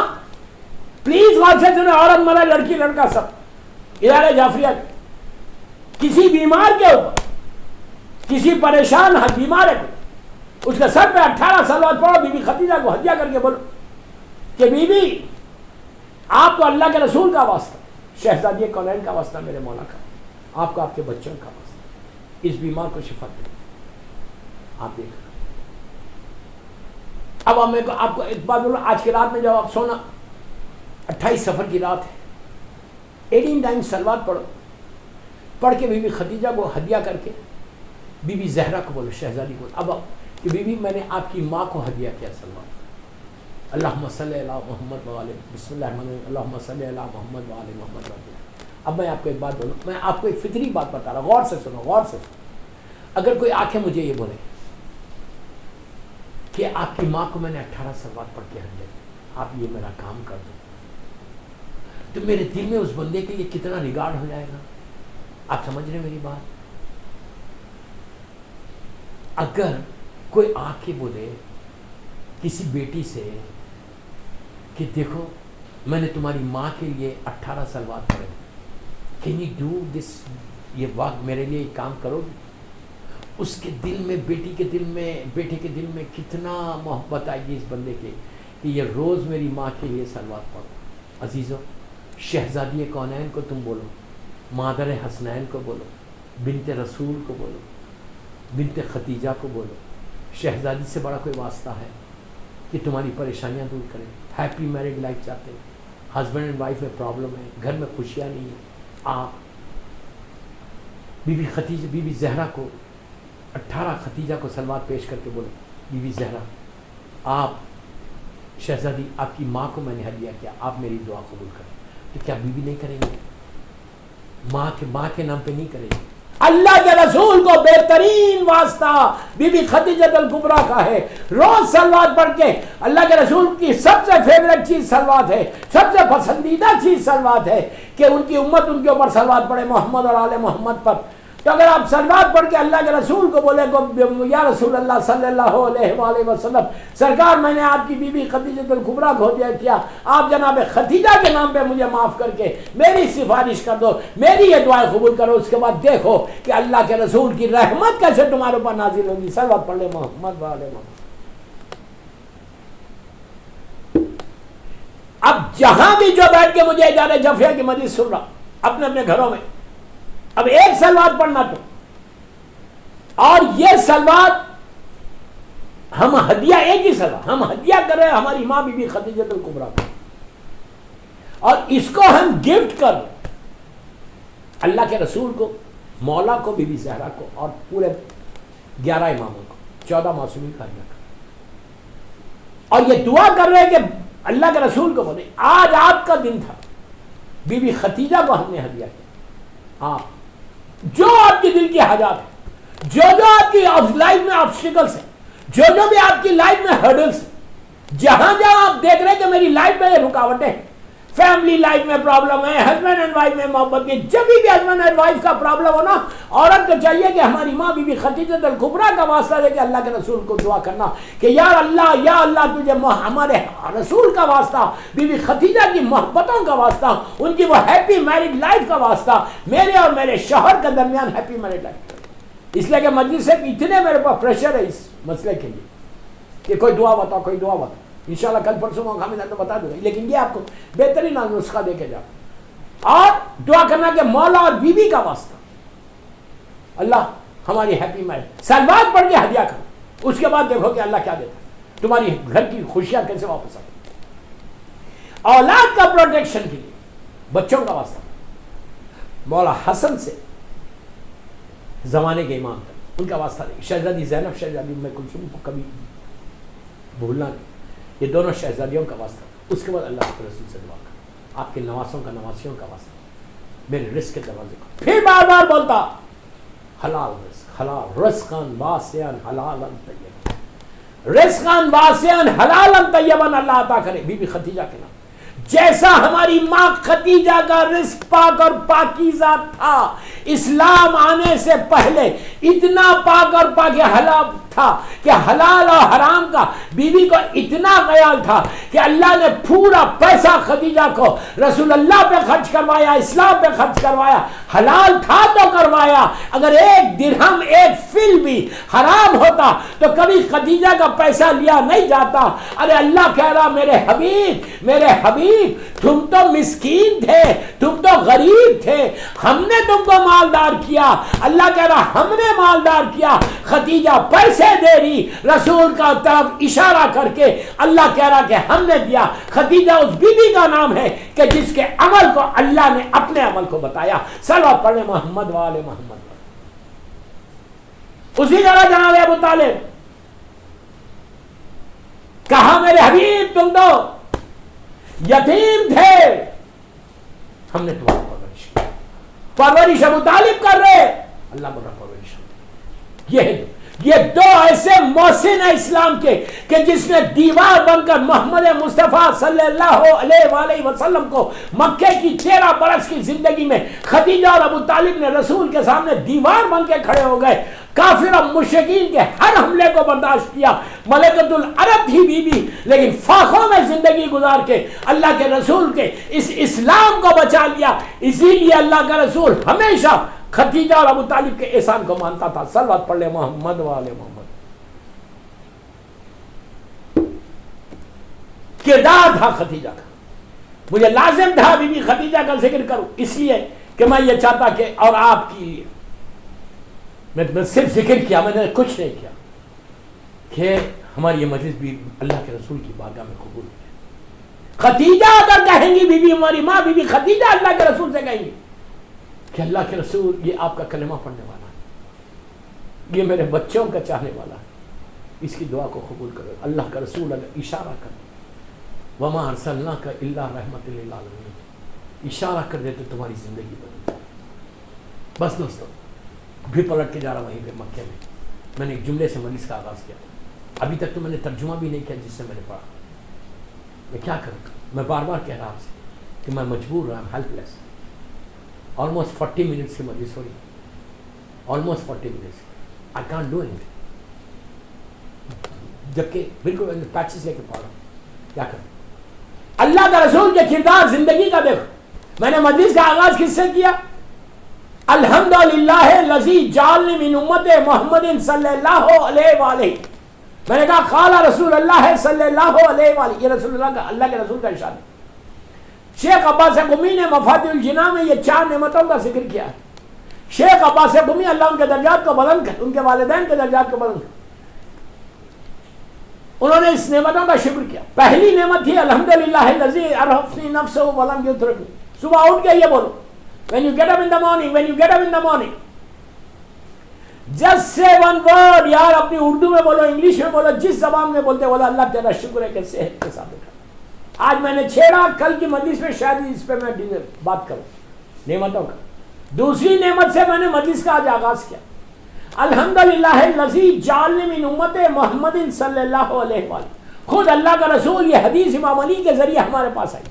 پلیز غور سے سنیں, عورت مرد لڑکی لڑکا سب ادارے جعفریہ کسی بیمار کے اوپر, کسی پریشان بیمار ہے, اس کے سر پہ 18 صلوات پڑھو. بی بی خدیجہ کو ہدیہ کر کے بولو کہ بی بی آپ کو اللہ کے رسول کا واسطہ, شہزادی کونین کا واسطہ, میرے مولا کا, آپ کو آپ کے بچوں کا واسطہ, اس بیمار کو شفا دے. آپ دیکھ, اب آپ کو ایک بات بولوں, آج کی رات میں جب آپ سونا, 28 سفر کی رات ہے, 18 ٹائم سلوات پڑھو. پڑھ کے بی بی خدیجہ کو ہدیہ کر کے بی بی زہرا کو بولو, شہزادی کو. اب کہ بی بی میں نے آپ کی ماں کو ہدیہ کیا سلوات. اللہم صلی علی محمد وعلی, بسم اللہ الرحمن الرحیم, اللہم صلی علی محمد وعلی محمد وعلی. اب میں آپ کو ایک بات بولوں, میں آپ کو ایک فطری بات بتا رہا ہوں, غور سے سنو, غور سے سنو. اگر کوئی آ کے مجھے یہ بولے کہ آپ کی ماں کو میں نے 18 صلوات پڑھ کے ہدیہ کیا, آپ یہ میرا کام کر دو, تو میرے دل میں اس بندے کے لیے کتنا ریگارڈ ہو جائے گا. آپ سمجھ رہے ہیں میری بات. اگر کوئی آ کے بولے کسی بیٹی سے کہ دیکھو میں نے تمہاری ماں کے لیے 18 صلوات پڑھے, کین یو ڈو دس, یہ واقع میرے لیے کام کرو گی. اس کے دل میں, بیٹی کے دل میں, بیٹے کے دل میں کتنا محبت آئے گی اس بندے کے کہ یہ روز میری ماں کے لیے صلوات پڑھو. عزیزو, شہزادی کونین کو تم بولو, مادر حسنین کو بولو, بنت رسول کو بولو, بنت خدیجہ کو بولو. شہزادی سے بڑا کوئی واسطہ ہے کہ تمہاری پریشانیاں دور کریں. ہیپی میرڈ لائف چاہتے ہیں, ہسبینڈ اینڈ وائف میں پرابلم ہے, گھر میں خوشیاں نہیں ہیں, آپ بی بی خدیجہ, بی بی زہرا کو 18 خدیجہ کو سلوات پیش کر کے بولو, بی بی زہرا آپ شہزادی آپ کی ماں کو میں نے ہدیہ کیا، آپ میری دعا قبول کریں. تو کیا بیوی نہیں کریں گے؟ ماں کے نام پہ نہیں کریں گے؟ اللہ کے رسول کو بہترین واسطہ بی بی خدیجہ الکبریٰ کا ہے. روز صلوات پڑھ کے، اللہ کے رسول کی سب سے فیوریٹ چیز صلوات ہے، سب سے پسندیدہ چیز صلوات ہے کہ ان کی امت ان کے اوپر صلوات پڑھے، محمد اور آل محمد پر. تو اگر آپ صلوات پڑھ کے اللہ کے رسول کو بولے کو یا رسول اللہ صلی اللہ علیہ وآلہ وسلم، سرکار میں نے آپ کی بی بی خدیجہ الکبریٰ کو ہدیہ کیا، آپ جناب خدیجہ کے نام پہ مجھے معاف کر کے میری سفارش کر دو، میری یہ دعائیں قبول کرو. اس کے بعد دیکھو کہ اللہ کے رسول کی رحمت کیسے تمہارے اوپر نازل ہوگی. صلوات پڑھ لے محمد وآلہ محمد. اب جہاں بھی جو بیٹھ کے مجھے ادارے جفیہ کی مجلس سن رہا اپنے اپنے گھروں میں، اب ایک صلوات پڑھنا تو، اور یہ صلوات ہم ہدیہ، ایک ہی صلوات ہم ہدیہ کر رہے ہیں ہماری ماں بی بی خدیجہ الکبریٰ کو، اور اس کو ہم گفٹ کر رہے ہیں اللہ کے رسول کو، مولا کو، بی بی زہرا کو، اور پورے 11 اماموں کو، 14 معصومین کا ہدیہ کر، اور یہ دعا کر رہے ہیں کہ اللہ کے رسول کو بولے آج آپ کا دن تھا، بی بی خدیجہ کو ہم نے ہدیہ کیا. ہاں، جو آپ کی دل کی حاجات ہے، جو آپ کی لائف میں آبسٹیکلس ہیں، جو بھی آپ کی لائف میں ہرڈلس ہیں، جہاں جہاں آپ دیکھ رہے ہیں کہ میری لائف میں یہ رکاوٹیں ہیں، فیملی لائف میں پرابلم ہے، ہسبینڈ اینڈ وائف میں محبت کی، جب بھی ہسبینڈ اینڈ وائف کا پرابلم ہو نا، عورت کو چاہیے کہ ہماری ماں بی بی خدیجہ الکبریٰ کا واسطہ دے کے اللہ کے رسول کو دعا کرنا کہ یا اللہ تجھے ہمارے رسول کا واسطہ، بی بی خدیجہ کی محبتوں کا واسطہ، ان کی وہ ہیپی میرڈ لائف کا واسطہ، میرے اور میرے شوہر کے درمیان ہیپی میرڈ لائف. اس لیے کہ مجلس سے اتنے میرے پاس پریشر ہے اس مسئلے کے لیے کہ کوئی دعا بتاؤ، کوئی دعا بتاؤ. انشاءاللہ کل پرسوں موقع ملا تو بتا دوں گا، لیکن یہ آپ کو بہترین نسخہ دے کے جاؤ اور دعا کرنا کہ مولا اور بیوی کا واسطہ اللہ ہماری ہیپی میرج. صلوات پڑھ کے ہدیہ کرو، اس کے بعد دیکھو کہ اللہ کیا دیتا ہے، تمہاری گھر کی خوشیاں کیسے واپس آتی. اولاد کا پروٹیکشن کے لیے بچوں کا واسطہ مولا حسن سے زمانے کے امام تک ان کا واسطہ نہیں. شہزادی زینب، شہزادی ام کلثوم کو کبھی بھولنا نہیں، یہ دونوں شہزادیوں کا واسطہ. اس کے بعد اللہ کے رسول سے دعا کر، آپ کے نواسوں کا، نواسیوں کا واسطہ، میرے رزق کے دروازے کو. پھر بار بار بولتا حلال رزق، حلال رزقاً واسعاً حلالاً طیباً، رزقاً واسعاً حلالاً طیباً اللہ عطا کرے. بی بی خدیجہ کے نام جیسا ہماری ماں خدیجہ کا رزق پاک اور پاکیزہ تھا، اسلام آنے سے پہلے اتنا پاک اور پاک حلال تھا کہ حلال اور حرام کا بیوی کو اتنا خیال تھا کہ اللہ نے پورا پیسہ خدیجہ کو رسول اللہ پہ خرچ کروایا، اسلام پہ خرچ کروایا. حلال تھا تو کروایا، اگر ایک درہم ایک فل بھی حرام ہوتا تو کبھی خدیجہ کا پیسہ لیا نہیں جاتا. ارے اللہ کہہ رہا میرے حبیب تم تو مسکین تھے، تم تو غریب تھے، ہم نے تم کو مالدار کیا. اللہ کہہ رہا ہم نے مالدار کیا. خدیجہ پیسے دے رہی، رسول کا طرف اشارہ کر کے اللہ کہہ رہا کہ ہم نے دیا. خدیجہ اس بی بی کا نام ہے کہ جس کے عمل کو اللہ نے اپنے عمل کو بتایا. صلوات پڑھیں محمد وآل محمد. اسی طرح جناب ابو طالب کہا میرے حبیب تم تو یتیم تھے، ہم نے تمہاری پرورش کی. پرورش ابو طالب کر رہے، اللہ بڑا پرورش. یہ دو ایسے محسن ہیں اسلام کے کہ جس نے دیوار بن کر محمد مصطفیٰ صلی اللہ علیہ وآلہ وسلم کو مکے کی 13 برس کی زندگی میں خدیجہ اور ابو طالب نے رسول کے سامنے دیوار بن کے کھڑے ہو گئے. کافر اور مشرکین کے ہر حملے کو برداشت کیا. ملکۃ العرب تھی بی بی، لیکن فاقوں میں زندگی گزار کے اللہ کے رسول کے اس اسلام کو بچا لیا. اسی لیے اللہ کا رسول ہمیشہ خدیجہ اور ابو طالب کے احسان کو مانتا تھا. صلوات پڑھ لے محمد والے محمد. کردار تھا خدیجہ کا، مجھے لازم تھا بی بی خدیجہ کا ذکر کروں، اس لیے کہ میں یہ چاہتا کہ اور آپ کی لیے میں صرف ذکر کیا، میں نے کچھ نہیں کیا، کہ ہماری یہ مجلس بھی اللہ کے رسول کی بارگاہ میں قبول ہے. خدیجہ اگر کہیں گی بی بی ہماری ماں بی بی خدیجہ اللہ کے رسول سے کہیں گی کہ اللہ کے رسول یہ آپ کا کلمہ پڑھنے والا ہے، یہ میرے بچوں کا چاہنے والا ہے، اس کی دعا کو قبول کرو. اللہ کا رسول اگر اشارہ کر وما ارسلناک الا رحمت للعالمین، اشارہ کر دیتے تمہاری زندگی بدل۔ بس دوستو بھی پلٹ کے جا رہا وہیں پہ مکے میں نے ایک جملے سے مجلس کا آغاز کیا، ابھی تک تو میں نے ترجمہ بھی نہیں کیا جس سے میں نے پڑھا، میں کیا کروں؟ میں بار بار کہہ رہا آپ سے کہ میں مجبور رہا، ہیلپ لیس۔ آلموسٹ 40 منٹس کی مجلس ہو رہی، almost 40 minutes, I can't do any, جبکہ بالکل پیچز لے کے پڑھ رہا ہوں، کیا کروں؟ اللہ کا رسول کے کردار زندگی کا دیکھو۔ میں نے مجلس کا آغاز کس سے کیا؟ الحمدللہ الذی جعلنی من امت محمد صلی اللہ علیہ وآلہ، میں نے کہا قال رسول اللہ صلی اللہ علیہ وآلہ، یہ رسول اللہ کا، اللہ کے رسول کا ارشاد ہے۔ شیخ عباس قمی نے مفاتیح الجناح میں یہ 4 نعمتوں کا ذکر کیا ہے۔ شیخ عباس قمی اللہ ان کے درجات کو بلند کر، ان کے والدین کے درجات کو بلند کر، انہوں نے اس نعمتوں کا شکر کیا۔ پہلی نعمت تھی الحمدللہ الذی عرفنی نفسہ ولم یترکنی، صبح اٹھ کے یہ بولو when you get up in the morning, when you get up in the morning, just say one word، یار اپنی اردو میں بولو، انگلش میں بولو، جس زبان میں بولتے بولو اللہ تیرا شکر ہے کہ صحت کے ساتھ اٹھا۔ آج میں نے چھیڑا، کل کی مجلس میں شاید اس پہ میں بات کروں نعمتوں کا۔ دوسری نعمت سے میں نے مجلس کا آج آغاز کیا، الحمدللہ الذی جعلنی من امت محمد صلی اللہ علیہ وآلہ۔ خود اللہ کا رسول، یہ حدیث امام علی کے ذریعے ہمارے پاس آئی۔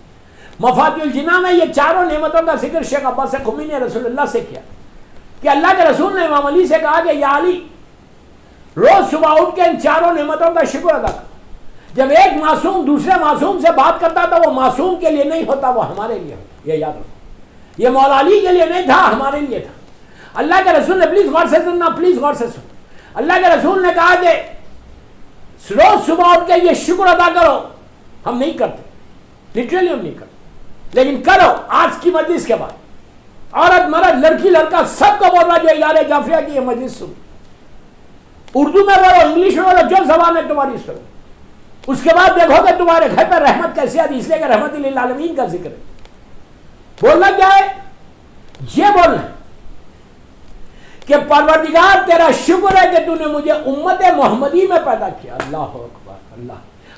مفاتیح الجناح میں یہ 4 نعمتوں کا ذکر شیخ عباس قمی نے رسول اللہ سے کیا کہ اللہ کے رسول نے امام علی سے کہا کہ یا علی، روز صبح اٹھ کے ان 4 نعمتوں کا شکر ادا کر۔ جب ایک معصوم دوسرے معصوم سے بات کرتا تھا، وہ معصوم کے لیے نہیں ہوتا، وہ ہمارے لیے ہوتا، یہ یاد رکھو۔ یہ مولا علی کے لیے نہیں تھا، ہمارے لیے تھا۔ اللہ کے رسول نے، پلیز غور سے سننا، پلیز غور سے سنو، اللہ کے رسول نے کہا کہ روز صبح اٹھ کے یہ شکر ادا کرو۔ ہم نہیں کرتے، لٹرلی ہم نہیں کرتے، لیکن کرو آج کی مجلس کے بعد۔ عورت مرد لڑکی لڑکا سب کو بول رہا جو ادارے جعفریہ کی یہ مجلس سن، اردو میں بولو، انگلش میں بولو، جو زبان ہے تمہاری اس پر۔ اس کے بعد دیکھو کہ تمہارے گھر پر رحمت کیسے آتی، اس لیے کہ رحمت للعالمین کا ذکر ہے۔ بولنا کیا ہے؟ یہ بولنا کہ پروردگار تیرا شکر ہے کہ تو نے مجھے امت محمدی میں پیدا کیا۔ اللہ اکبر،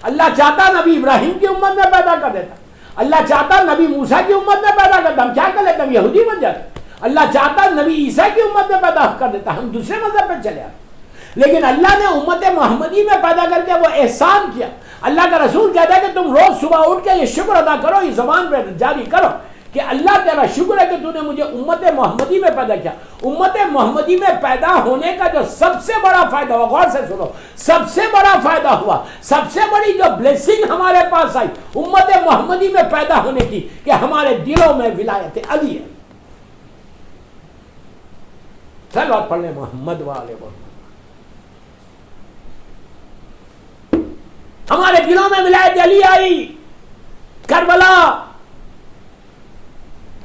اللہ چاہتا نبی ابراہیم کی امت میں پیدا کر دیتا، اللہ چاہتا نبی موسیٰ کی امت میں پیدا کرتا، ہم کیا کر لیتے؟ ہم یہودی بن جاتے۔ اللہ چاہتا نبی عیسیٰ کی امت میں پیدا کر دیتا، ہم دوسرے مذہب پہ چلے آتے۔ لیکن اللہ نے امت محمدی میں پیدا کر کے وہ احسان کیا۔ اللہ کا رسول کہتا ہے کہ تم روز صبح اٹھ کے یہ شکر ادا کرو، یہ زبان پہ جاری کرو کہ اللہ تیرا شکر ہے کہ تو نے مجھے امت محمدی میں پیدا کیا۔ امت محمدی میں پیدا ہونے کا جو سب سے بڑا فائدہ ہوا، غور سے سنو، سب سے بڑا فائدہ ہوا، سب سے بڑی جو بلیسنگ ہمارے پاس آئی امت محمدی میں پیدا ہونے کی، کہ ہمارے دلوں میں ولایت علی ہے۔ صلوات پڑھ لیں محمد والے محمد۔ ہمارے دلوں میں ولایت علی آئی۔ کربلا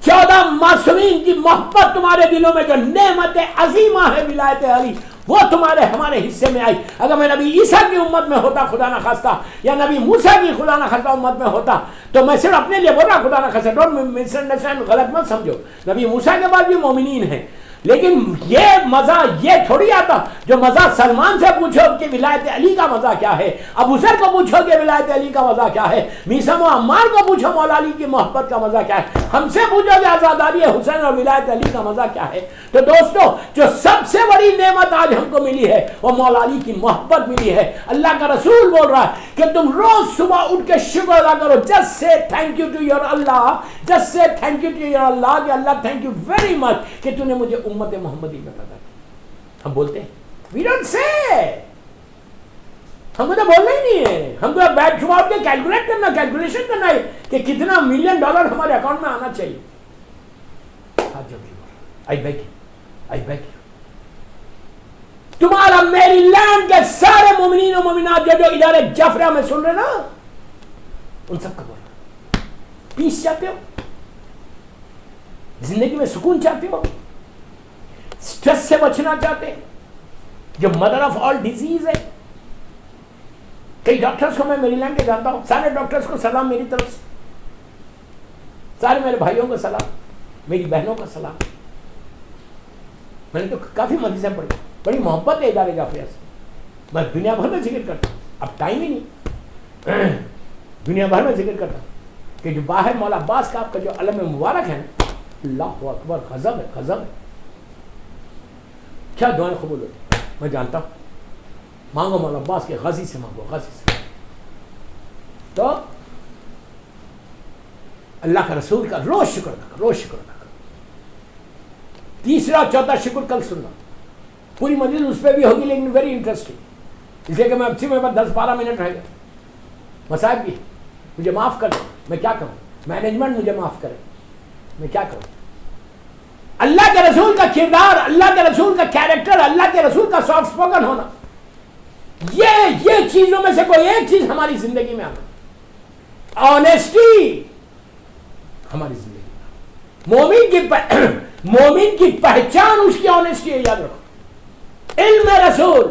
14 معصومین کی محبت تمہارے دلوں میں جو نعمت عظیمہ ہے ولایت علی، وہ تمہارے ہمارے حصے میں آئی۔ اگر میں نبی عیسیٰ کی امت میں ہوتا خدا نہ خواستہ، یا نبی موسیٰ کی خدا نہ خواستہ امت میں ہوتا، تو میں صرف اپنے لیے بول رہا، خدا نہ خواستہ، ڈونٹ مس انڈرسٹینڈ، غلط مت سمجھو، نبی موسیٰ کے بعد بھی مومنین ہیں، لیکن یہ مزہ یہ تھوڑی آتا جو مزہ سلمان سے پوچھو کہ ولایت علی کا مزہ کیا ہے، ابو ذر کو پوچھو کہ ولایت علی کا مزہ کیا ہے، میثم و عمار کو پوچھو مولا علی کی محبت کا مزہ کیا ہے، ہم سے پوچھو کہ آزاداری حسین اور ولایت علی کا مزہ کیا ہے۔ تو دوستو، جو سب سے بڑی نعمت آج ہم کو ملی ہے وہ مولا علی کی محبت ملی ہے۔ اللہ کا رسول بول رہا ہے کہ تم روز صبح اٹھ کے شکر ادا کرو، just say thank you to your Allah, just say thank you to your Allah کہ Allah thank you very much کہ تو نے مجھے امت محمدی میں پیدا کیا۔ ہم بولتے ہیں وی ڈونٹ سے، ہم تو بولنا ہی نہیں ہے، ہم تو بیٹھ صبح اٹھ کے کیلکولیٹ کرنا، کیلکولیشن کرنا ہے کہ کتنا $1 ملین ہمارے اکاؤنٹ میں آنا چاہیے۔ آئی بیگ یو، تمہارا میری لینڈ کے سارے مومنین و مومنات جو ادارے جعفریہ میں سن رہے نا، ان سب کا بول رہا، پیس چاہتے ہو، زندگی میں سکون چاہتے ہو، سٹریس سے بچنا چاہتے، جو مدر آف آل ڈیزیز ہے۔ کئی ڈاکٹرز کو میں میری لینڈ کے جانتا ہوں، سارے ڈاکٹرز کو سلام میری طرف سے، سارے میرے بھائیوں کو سلام، میری بہنوں کا سلام۔ میں نے تو کافی مجلسیں پڑھی، بڑی محبت ہے ادارے جعفریہ سے، میں دنیا بھر میں ذکر کرتا ہوں، اب ٹائم ہی نہیں۔ دنیا بھر میں ذکر کرتا ہوں کہ جو باہر مولا عباس کا آپ کا جو علم مبارک ہے نا، اللہ اکبر، غضب ہے، غضب ہے. کیا دعائیں قبول ہوتی میں جانتا ہوں. مانگو مولا عباس کے غازی سے مانگو، غازی سے. تو اللہ کا رسول کا روز شکر ادا کرو، روز شکر ادا کرو. تیسرا چوتھا شکر کل سننا، پوری مجلس اس پہ بھی ہوگی لیکن ویری انٹرسٹنگ، اس لیے کہ میں اسی میں 10-12 منٹ رہ گئے. مصائب بھی مجھے معاف کر دیں، میں کیا کروں، مینجمنٹ مجھے معاف کرے، میں کیا کروں. اللہ کے رسول کا کردار، اللہ کے رسول کا کیریکٹر، اللہ کے رسول کا سافٹ اسپوکن ہونا، یہ چیزوں میں سے کوئی ایک چیز ہماری زندگی میں آنا. آنیسٹی ہماری زندگی میں، مومن کی پہچان اس کی آنیسٹی ہے. یاد رکھو، علم رسول،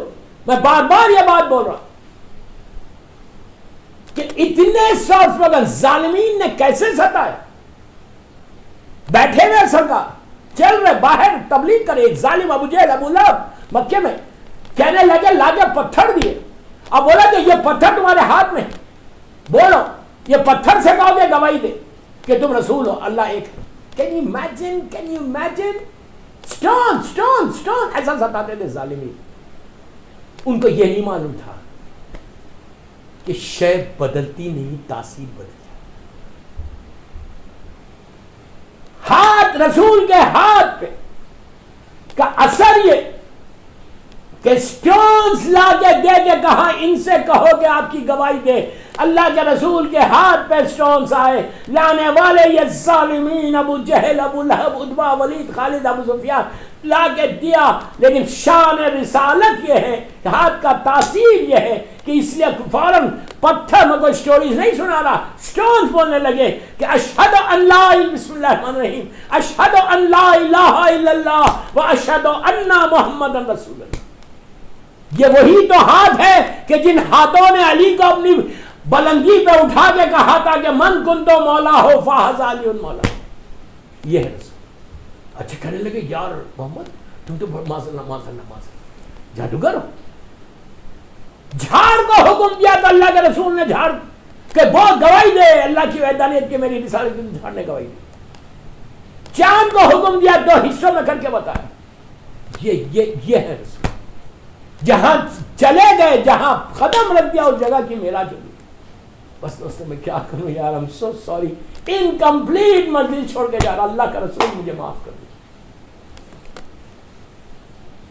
میں بار بار یہ بات بول رہا ہوں کہ اتنے سافٹ اسپوکن ظالمین نے کیسے ستایا. بیٹھے ہوئے سرکار چل رہے باہر تبلیغ کرے، ایک ظالم ابو جہل ابو لہب مکے میں کہنے لگے لاگے پتھر دیے. اب بولا کہ یہ پتھر تمہارے ہاتھ میں، بولو یہ پتھر سے کہو گے گواہی دے کہ تم رسول ہو، اللہ ایک ہے. Can you imagine? Stone ایسا ستاتے تھے ظالمین. ان کو یہ نہیں معلوم تھا کہ شے بدلتی نہیں، تاثیر بدلتی. ہاتھ رسول کے ہاتھ پہ کا اثر یہ کہ سٹونز لا کے دے کے کہا ان سے کہو کہ آپ کی گواہی دے. اللہ کے رسول کے ہاتھ پہ سٹونز آئے، لانے والے یہ ظالمین ابو جہل ابو لہب عتبہ ولید خالد ابو سفیان لا کے دیا. لیکن شان رسالت یہ ہے، ہاتھ کا تاثیر یہ ہے کہ اس لیے فوراً پتھر میں کوئی سٹوریز نہیں سنا رہا، سٹونز بولنے لگے کہ اشہد ان لا، بسم اللہ الرحمن الرحیم، اشہد ان لا الہ الا اللہ و اشہد ان محمد رسول اللہ. یہ وہی تو ہاتھ ہے کہ جن ہاتھوں نے علی کو اپنی بلندی پہ اٹھا کے کہا تھا کہ من کنتو مولا ہو فاحز علی مولا. یہ ہے رسول. اچھا کہنے لگے یار محمد تم تو معاذ جادوگر ہو. جھاڑ کو حکم دیا تو اللہ کے رسول نے جھاڑ کہ بہت گواہی دے اللہ کی وحدانیت کی، میری رسالت کی. جھاڑ نے گواہی دی. چاند کو حکم دیا 2 حصوں میں کر کے بتایا. یہ ہے رسول. جہاں چلے گئے، جہاں قدم رکھ دیا اس جگہ کی معراج ہوگی. بس دوستوں میں کیا کروں یار، I'm so sorry، انکمپلیٹ مجلس چھوڑ کے جا رہا. اللہ کا رسول مجھے معاف کر دے.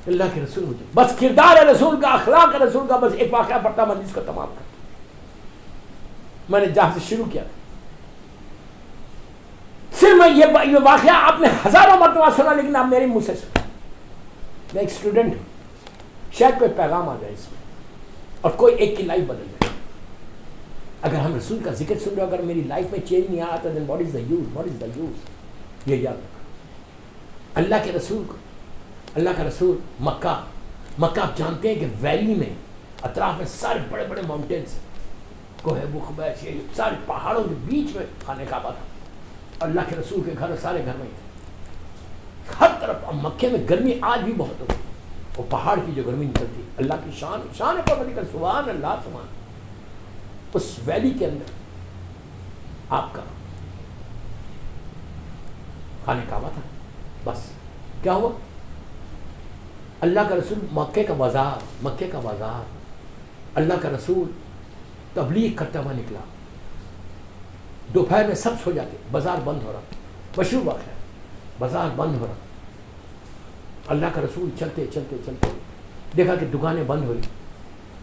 اللہ کے رسول مجھے بس کردار رسول کا، اخلاق رسول کا بس ایک واقعہ پڑھتا مجلس کو تمام کر. میں نے جہاں سے شروع کیا تھا، صرف میں یہ واقعہ آپ نے ہزاروں مرتبہ سنا لیکن آپ میرے منہ سے سنا. میں ایک اسٹوڈنٹ ہوں، شاید کوئی پیغام آ جائے اس میں اور کوئی ایک کی لائف بدل جائے. اگر ہم رسول کا ذکر سن رہے ہو، اگر میری لائف میں چینج نہیں آتا then what is the use؟ یہ یاد رکھو. اللہ کے رسول کو، اللہ کا رسول مکہ آپ جانتے ہیں کہ ویلی میں اطراف میں سارے بڑے بڑے ماؤنٹینس ہیں، کوہ بخبیش، یہ سارے پہاڑوں کے بیچ میں خانہ کعبہ تھا. اللہ کے رسول کے گھر سارے گھر میں تھے ہر طرف. مکے میں گرمی آج بھی بہت ہوتی ہے، وہ پہاڑ کی جو گرمی نکلتی ہے. اللہ کی شان پر سبحان اللہ سبحان. اس ویلی کے اندر آپ کا خانہ کعبہ تھا. بس کیا ہوا، اللہ کا رسول مکے کا بازار اللہ کا رسول تبلیغ کرتا ہوا نکلا. دوپہر میں سب سو جاتے، بازار بند ہو رہا. مشہور واقعہ ہے، بازار بند ہو رہا. اللہ کا رسول چلتے دیکھا کہ دکانیں بند ہو رہی.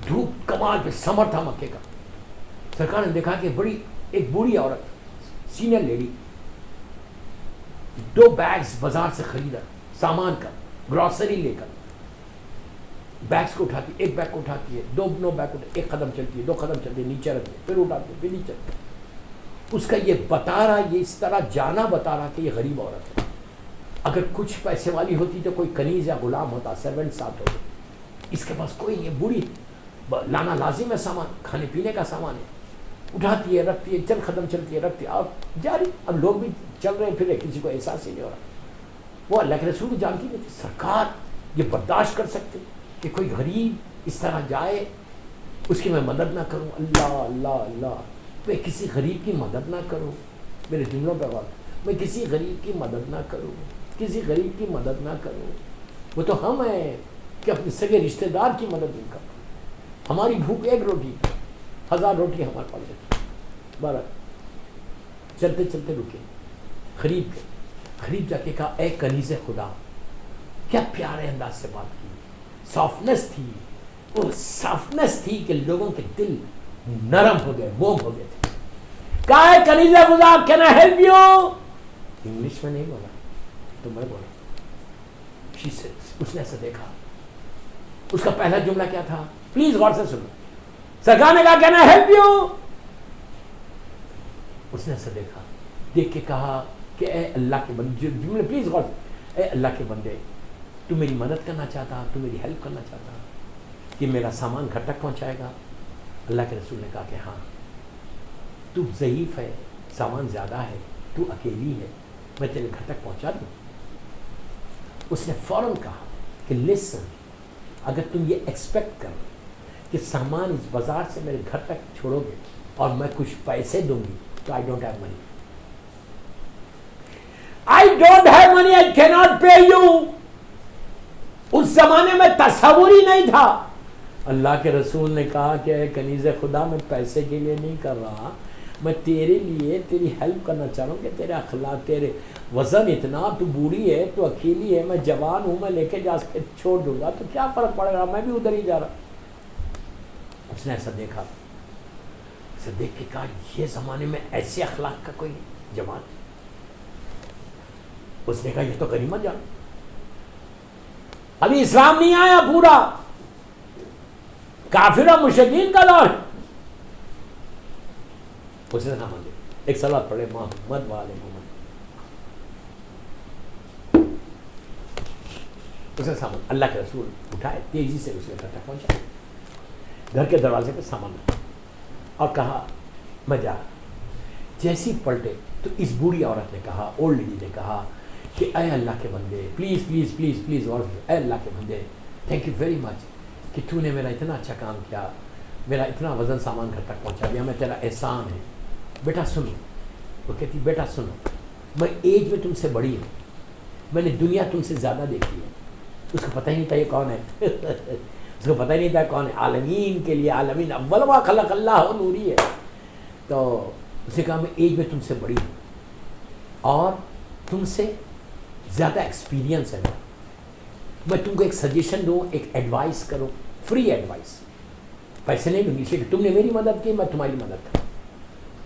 دھوپ کمال پہ سمر تھا مکے کا. سرکار نے دیکھا کہ ایک بوڑھی عورت، سینئر لیڈی، 2 بیگز بازار سے خریدا سامان کا، گروسری لے کر. بیگز کو اٹھاتی، ایک بیگ کو اٹھاتی ہے، 2 بیگ کو، ایک قدم چلتی ہے، 2 قدم چلتی ہے، نیچے رکھتی ہے، پھر اٹھاتی ہے، پھر نیچے رکھتی ہے. اس کا یہ بتا رہا، یہ اس طرح جانا بتا رہا کہ یہ غریب عورت ہے. اگر کچھ پیسے والی ہوتی تو کوئی کنیز یا غلام ہوتا، سرونٹ ساتھ ہوتے. اس کے پاس کوئی نہیں. بوڑھی لانا لازم ہے سامان، کھانے پینے کا سامان ہے. اٹھاتی ہے، رکھتی ہے، چند قدم چلتی ہے، رکھتی ہے، اور جاری. اب لوگ بھی چل رہے پھر کسی کو احساس ہی نہیں ہو رہا. وہ اللہ کے رسول کو جانتی نہیں تھی. سرکار یہ برداشت کر سکتے کہ کوئی غریب اس طرح جائے، اس کی میں مدد نہ کروں؟ اللہ اللہ اللہ. میں کسی غریب کی مدد نہ کروں. میرے جملوں پہ غور. میں کسی غریب کی مدد نہ کروں, کسی غریب کی مدد نہ کروں. وہ تو ہم ہیں کہ اپنے سگے رشتہ دار کی مدد نہیں کرتے. ہماری بھوک ایک روٹی, 1000 روٹی ہمارے پاس ہے. 12 چلتے چلتے رکے, قریب جا کے کہا اے کنیز خدا. کیا پیارے انداز سے بات کی, سافٹنس تھی, وہ سافٹنس تھی کہ لوگوں کے دل نرم ہو گئے, موم ہو گئے تھے. کہا اے کنیز خدا can I help you. English میں نہیں بولا تو میں بولا. اس نے ایسا دیکھا, اس کا پہلا جملہ کیا تھا, پلیز غور سے سنو. سرکار نے کہا کین آئی ہیلپ یو. اس نے ایسا دیکھا, دیکھ کے کہا کہ اے اللہ کے بندے, جملے پلیز غور سے, اے اللہ کے بندے تو میری مدد کرنا چاہتا, تو میری ہیلپ کرنا چاہتا کہ میرا سامان گھر تک پہنچائے گا. اللہ کے رسول نے کہا کہ ہاں, تو ضعیف ہے, سامان زیادہ ہے, تو اکیلی ہے, میں تیرے گھر تک پہنچا دوں. اس نے فوراً کہا کہ لسن, اگر تم یہ ایکسپیکٹ کرو کہ سامان اس بازار سے میرے گھر تک چھوڑو گے اور میں کچھ پیسے دوں گی, تو I don't have money. I don't have money, I کی ناٹ پے یو. اس زمانے میں تصور ہی نہیں تھا. اللہ کے رسول نے کہا کہ اے کنیز خدا, میں پیسے کے لیے نہیں کر رہا, میں تیرے لیے تیری ہیلپ کرنا چاہ رہا ہوں کہ تیرے اخلاق, تیرے وزن اتنا, تو بوڑھی ہے, تو اکیلی ہے, میں جوان ہوں, میں لے کے جا کے چھوڑ دوں گا تو کیا فرق پڑے گا, میں بھی ادھر ہی جا رہا. اس نے ایسا دیکھا, اسے دیکھ کے کہا یہ زمانے میں ایسے اخلاق کا کوئی جوان. اس نے کہا یہ تو غنیمت جان, ابھی اسلام نہیں آیا پورا, کافر و مشرکین کا دور. اس نے کہا ایک صلوات پڑھے محمد والے محمد. اس نے سامان, اللہ کے رسول اٹھائے, تیزی سے اس کے گھر تک پہنچا, گھر کے دروازے پہ سامان رکھا اور کہا میں جا. جیسی پلٹے تو اس بوڑھی عورت نے کہا, اولڈ لیڈی نے کہا کہ اے اللہ کے بندے, پلیز پلیز پلیز پلیز, اور اے اللہ کے بندے, تھینک یو ویری مچ کہ تو نے میرا اتنا اچھا کام کیا, میرا اتنا وزن سامان گھر تک پہنچا دیا, میں تیرا احسان ہے. بیٹا سنو. وہ کہتی بیٹا سنو, میں ایج میں تم سے بڑی ہوں, میں نے دنیا تم سے زیادہ دیکھی ہے. اس کو پتہ ہی نہیں تھا یہ کون ہے. اس کو پتہ ہی نہیں تھا کون ہے. عالمین کے لیے عالمین اول ما خلق اللہ نوری ہے. تو اس نے کہا میں ایج میں تم سے بڑی ہوں اور تم سے زیادہ ایکسپیرینس ہے, میں تم کو ایک سجیشن دوں, ایک ایڈوائس کروں, فری ایڈوائس, پیسے نہیں دوں گی, اس لیے کہ تم نے میری مدد کی, میں تمہاری مدد کروں.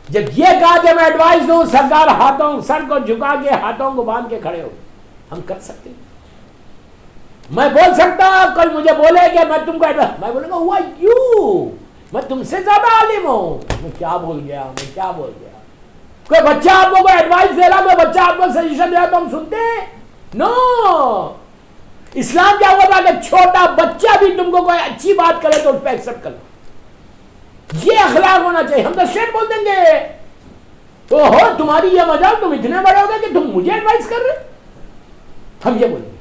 جب یہ کہا کہ میں ایڈوائس دوں, سرکار ہاتھوں, سر کو جھکا کے ہاتھوں کو باندھ کے کھڑے ہو. ہم کر سکتے ہیں, میں بول سکتا, کوئی مجھے بولے کہ میں تم کو ایڈوائس, میں بولوں گا ہوا یو, میں تم سے زیادہ عالم ہوں. میں کیا بول گیا, میں کیا بول گیا. کوئی بچہ آپ کو ایڈوائس دے رہا, کوئی بچہ آپ کو سجیشن دے رہا, تو ہم سنتے ہیں؟ نو. اسلام کیا ہوا تھا کہ چھوٹا بچہ بھی تم کو کوئی اچھی بات کرے تو اس پہ ایکسپٹ کر لو. یہ اخلاق ہونا چاہیے. ہم تو اسٹریٹ بول دیں گے تو ہو تمہاری یہ مجال, تم اتنے بڑے ہو گئے کہ تم مجھے ایڈوائس کر رہے. ہم یہ بولیں گے.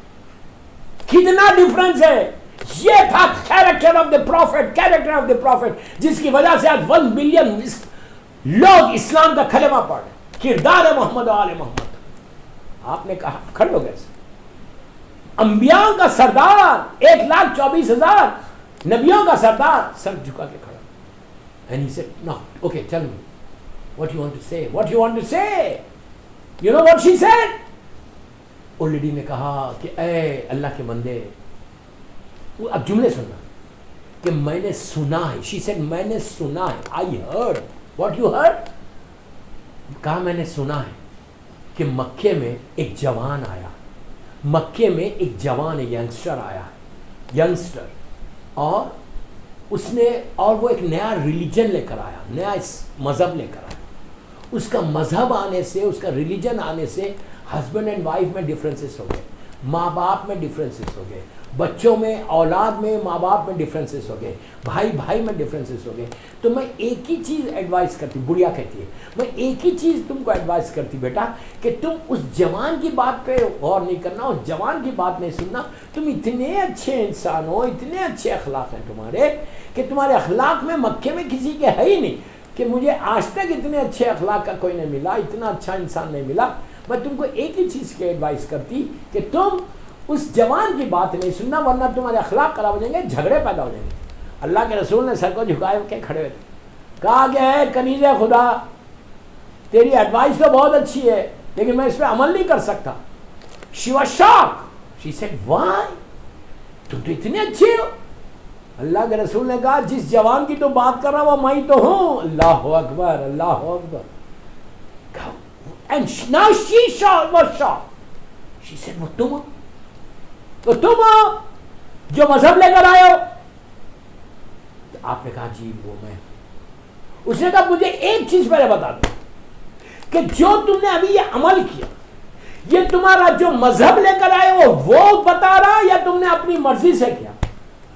کتنا ڈفرنس ہے. یہ تھا character of the prophet, character of the prophet, جس کی وجہ سے آج 1 بلین لوگ اسلام کا کلمہ پڑھ رہے. کردار محمد و آل محمد. آپ نے کہا کھڑے ہو گئے, انبیاء کا سردار, 1,24,000 نبیوں کا سردار, سر جھکا کے کھڑا. And he said, no, okay, tell me, what you want to say, what you want to say. You know what she said? وہ لیڈی نے کہا کہ اے اللہ کے بندے, اب جملے سننا, کہ میں نے سنا ہے. She said, میں نے سنا ہے. I heard. What you heard? کہا میں نے سنا ہے کہ مکے میں ایک جوان آیا, مکے میں ایک جوان ینگسٹر آیا, ینگسٹر, اور اس نے, اور وہ ایک نیا ریلیجن لے کر آیا, نیا مذہب لے کر آیا. اس کا مذہب آنے سے, اس کا ریلیجن آنے سے ہسبینڈ اینڈ وائف میں ڈفرینسز ہو گئے, ماں باپ میں ڈفرینسز ہو گئے, بچوں میں, اولاد میں, ماں باپ میں ڈفرینسز ہو گئے, بھائی بھائی میں ڈفرینسز ہو گئے. تو میں ایک ہی چیز ایڈوائس کرتی, بڑھیا کہتی ہے, میں ایک ہی چیز تم کو ایڈوائس کرتی بیٹا, کہ تم اس جوان کی بات پہ غور نہیں کرنا, اس جوان کی بات نہیں سننا. تم اتنے اچھے انسان ہو, اتنے اچھے اخلاق ہیں تمہارے, کہ تمہارے اخلاق میں مکے میں کسی کے ہے ہی نہیں. کہ مجھے آج تک اتنے اچھے اخلاق کا کوئی نہیں ملا، اتنا اچھا انسان نہیں ملا، میں تم کو ایک ہی چیز کی ایڈوائس کرتی کہ تم اس جوان کی بات نہیں سننا، ورنہ تمہارے اخلاق خراب ہو جائیں گے، جھگڑے پیدا ہو جائیں گے۔ اللہ کے رسول نے سر کو جھکائے کے کھڑے ہوئے تھے، کہا کہ اے کنیز خدا، تیری ایڈوائس تو بہت اچھی ہے لیکن میں اس پہ عمل نہیں کر سکتا۔ She was shocked. She said, why? تم تو اتنے اچھے ہو۔ اللہ کے رسول نے کہا جس جوان کی تو بات کر رہا وہ میں تو ہوں۔ اللہ اکبر، اللہ اکبر۔ And now she was shocked. She said, وہ تم ہو، تو تم ہو جو مذہب لے کر آئے ہو؟ آپ نے کہا جی وہ میں۔ اس نے کہا مجھے ایک چیز پہلے بتا دو کہ جو تم نے ابھی یہ عمل کیا، یہ تمہارا جو مذہب لے کر آئے ہو وہ بتا رہا یا تم نے اپنی مرضی سے کیا؟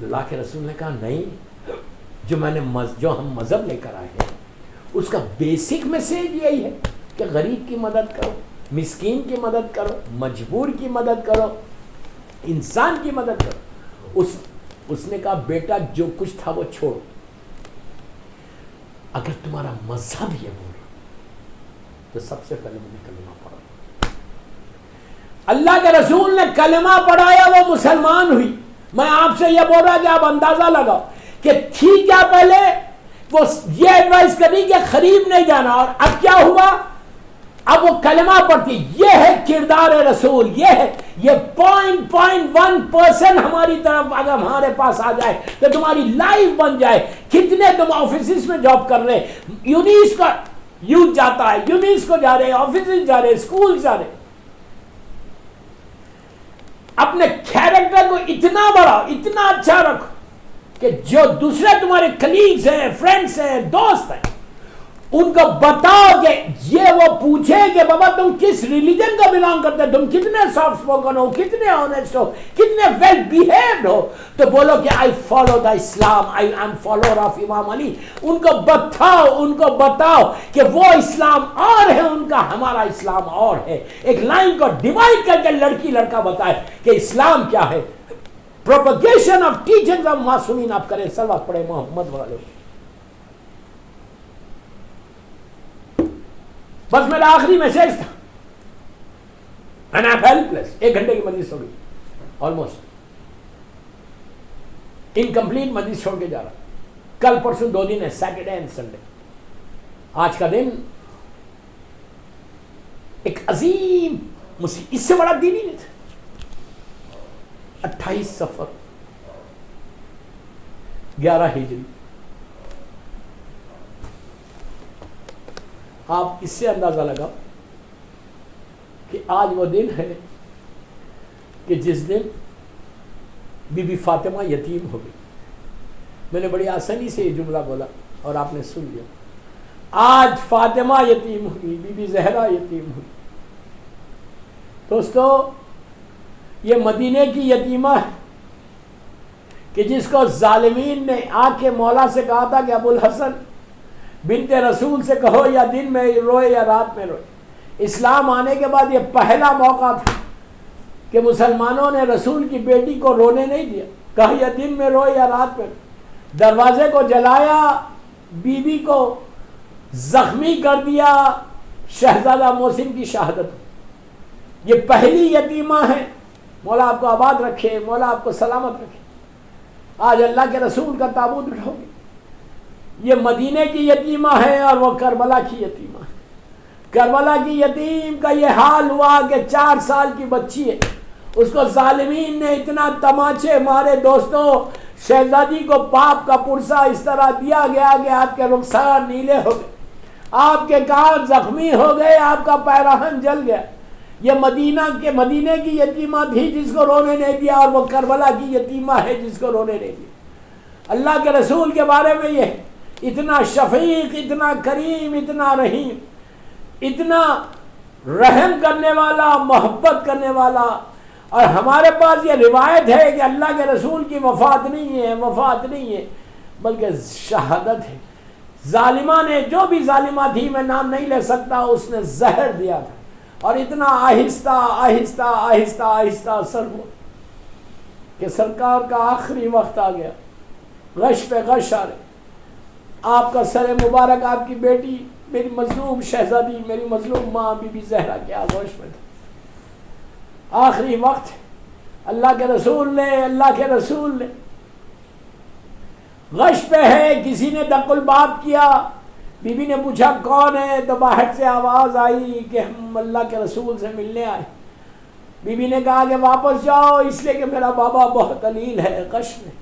اللہ کے رسول نے کہا نہیں، جو ہم مذہب لے کر آئے ہیں اس کا بیسک میسیج یہی ہے کہ غریب کی مدد کرو، مسکین کی مدد کرو، مجبور کی مدد کرو، انسان کی مدد کرو۔ اس نے کہا بیٹا جو کچھ تھا وہ چھوڑ، اگر تمہارا مذہب یہ بول رہا تو سب سے پہلے مجھے کلمہ پڑھا۔ اللہ کے رسول نے کلمہ پڑھایا، وہ مسلمان ہوئی۔ میں آپ سے یہ بول رہا کہ آپ اندازہ لگاؤ کہ تھی کیا پہلے، وہ یہ ایڈوائس کری کہ قریب نہیں جانا، اور اب کیا ہوا، اب وہ کلمہ پڑھتی۔ یہ ہے کردار رسول، یہ 0.1% ہماری طرف اگر ہمارے پاس آ جائے تو تمہاری لائف بن جائے۔ کتنے تم آفیسز میں جاب کر رہے، یونیس کا یوتھ جاتا ہے، یونیس کو جا رہے، آفیسز جا رہے، اسکول جا رہے، اپنے کیریکٹر کو اتنا بڑا، اتنا اچھا رکھو کہ جو دوسرے تمہارے کلیگز ہیں، فرینڈس ہیں، دوست ہیں، ان کو بتاؤ کہ یہ وہ پوچھے کہ بابا تم کس ریلیجن کا بلانگ کرتے ہو، تم کتنے سافٹ اسپوکن ہو، کتنے آنیسٹ ہو، کتنے ویل بیہیوڈ ہو، تو بولو کہ I follow the Islam, I am follower of امام علی۔ ان کو بتاؤ کہ وہ اسلام اور ہے ان کا، ہمارا اسلام اور ہے۔ ایک لائن کو ڈیوائڈ کر کے لڑکی لڑکا بتائے کہ اسلام کیا ہے۔ پروپیگیشن آف ٹیچنگز آف معصومین آپ کریں، صلوات پڑھیں محمد والے۔ بس میرا آخری میسج تھا، and I'm helpless۔ 1 گھنٹے کی مجلس ہو گئی، آلموسٹ انکمپلیٹ مجلس چھوڑ کے جا رہا۔ کل پرسوں 2 دن ہے، سیٹرڈے اینڈ سنڈے۔ آج کا دن ایک عظیم مصیبت، اس سے بڑا دن ہی نہیں تھا۔ 28 صفر 11 ہجری۔ آپ اس سے اندازہ لگاؤ کہ آج وہ دن ہے کہ جس دن بی بی فاطمہ یتیم ہو گئی۔ میں نے بڑی آسانی سے یہ جملہ بولا اور آپ نے سن لیا۔ آج فاطمہ یتیم ہوئی، بی بی زہرا یتیم ہوئی۔ دوستو یہ مدینے کی یتیمہ ہے کہ جس کو ظالمین نے آ کے مولا سے کہا تھا کہ ابو الحسن بنت رسول سے کہو یا دن میں روئے یا رات میں روئے۔ اسلام آنے کے بعد یہ پہلا موقع تھا کہ مسلمانوں نے رسول کی بیٹی کو رونے نہیں دیا، کہا یا دن میں روئے یا رات میں روئے۔ دروازے کو جلایا، بی بی کو زخمی کر دیا، شہزادہ محسن کی شہادت۔ یہ پہلی یتیمہ ہے، مولا آپ کو آباد رکھے، مولا آپ کو سلامت رکھے۔ آج اللہ کے رسول کا تابوت اٹھاؤ گے، یہ مدینے کی یتیمہ ہے اور وہ کربلا کی یتیمہ ہے۔ کربلا کی یتیم کا یہ حال ہوا کہ 4 سال کی بچی ہے، اس کو ظالمین نے اتنا تماچے مارے دوستوں، شہزادی کو پاپ کا پرسا اس طرح دیا گیا کہ آپ کے رخسار نیلے ہو گئے، آپ کے کان زخمی ہو گئے، آپ کا پیراہن جل گیا۔ یہ مدینے کی یتیمہ تھی جس کو رونے نہیں دیا، اور وہ کربلا کی یتیمہ ہے جس کو رونے نہیں دیا۔ اللہ کے رسول کے بارے میں یہ اتنا شفیق، اتنا کریم، اتنا رحیم، اتنا رحم کرنے والا، محبت کرنے والا۔ اور ہمارے پاس یہ روایت ہے کہ اللہ کے رسول کی وفات نہیں ہے بلکہ شہادت ہے۔ ظالمہ نے، جو بھی ظالمہ تھی، میں نام نہیں لے سکتا، اس نے زہر دیا تھا، اور اتنا آہستہ آہستہ آہستہ آہستہ اثر ہوا کہ سرکار کا آخری وقت آ گیا، غش پہ غش آ رہے۔ آپ کا سر مبارک آپ کی بیٹی میری مظلوم شہزادی میری مظلوم ماں بی بی زہرا کے آغوش میں تھا. آخری وقت اللہ کے رسول نے غش پہ ہے, کسی نے دق الباب کیا. بی بی نے پوچھا کون ہے, تو باہر سے آواز آئی کہ ہم اللہ کے رسول سے ملنے آئے. بی بی نے کہا کہ واپس جاؤ, اس لیے کہ میرا بابا بہت علیل ہے غش میں.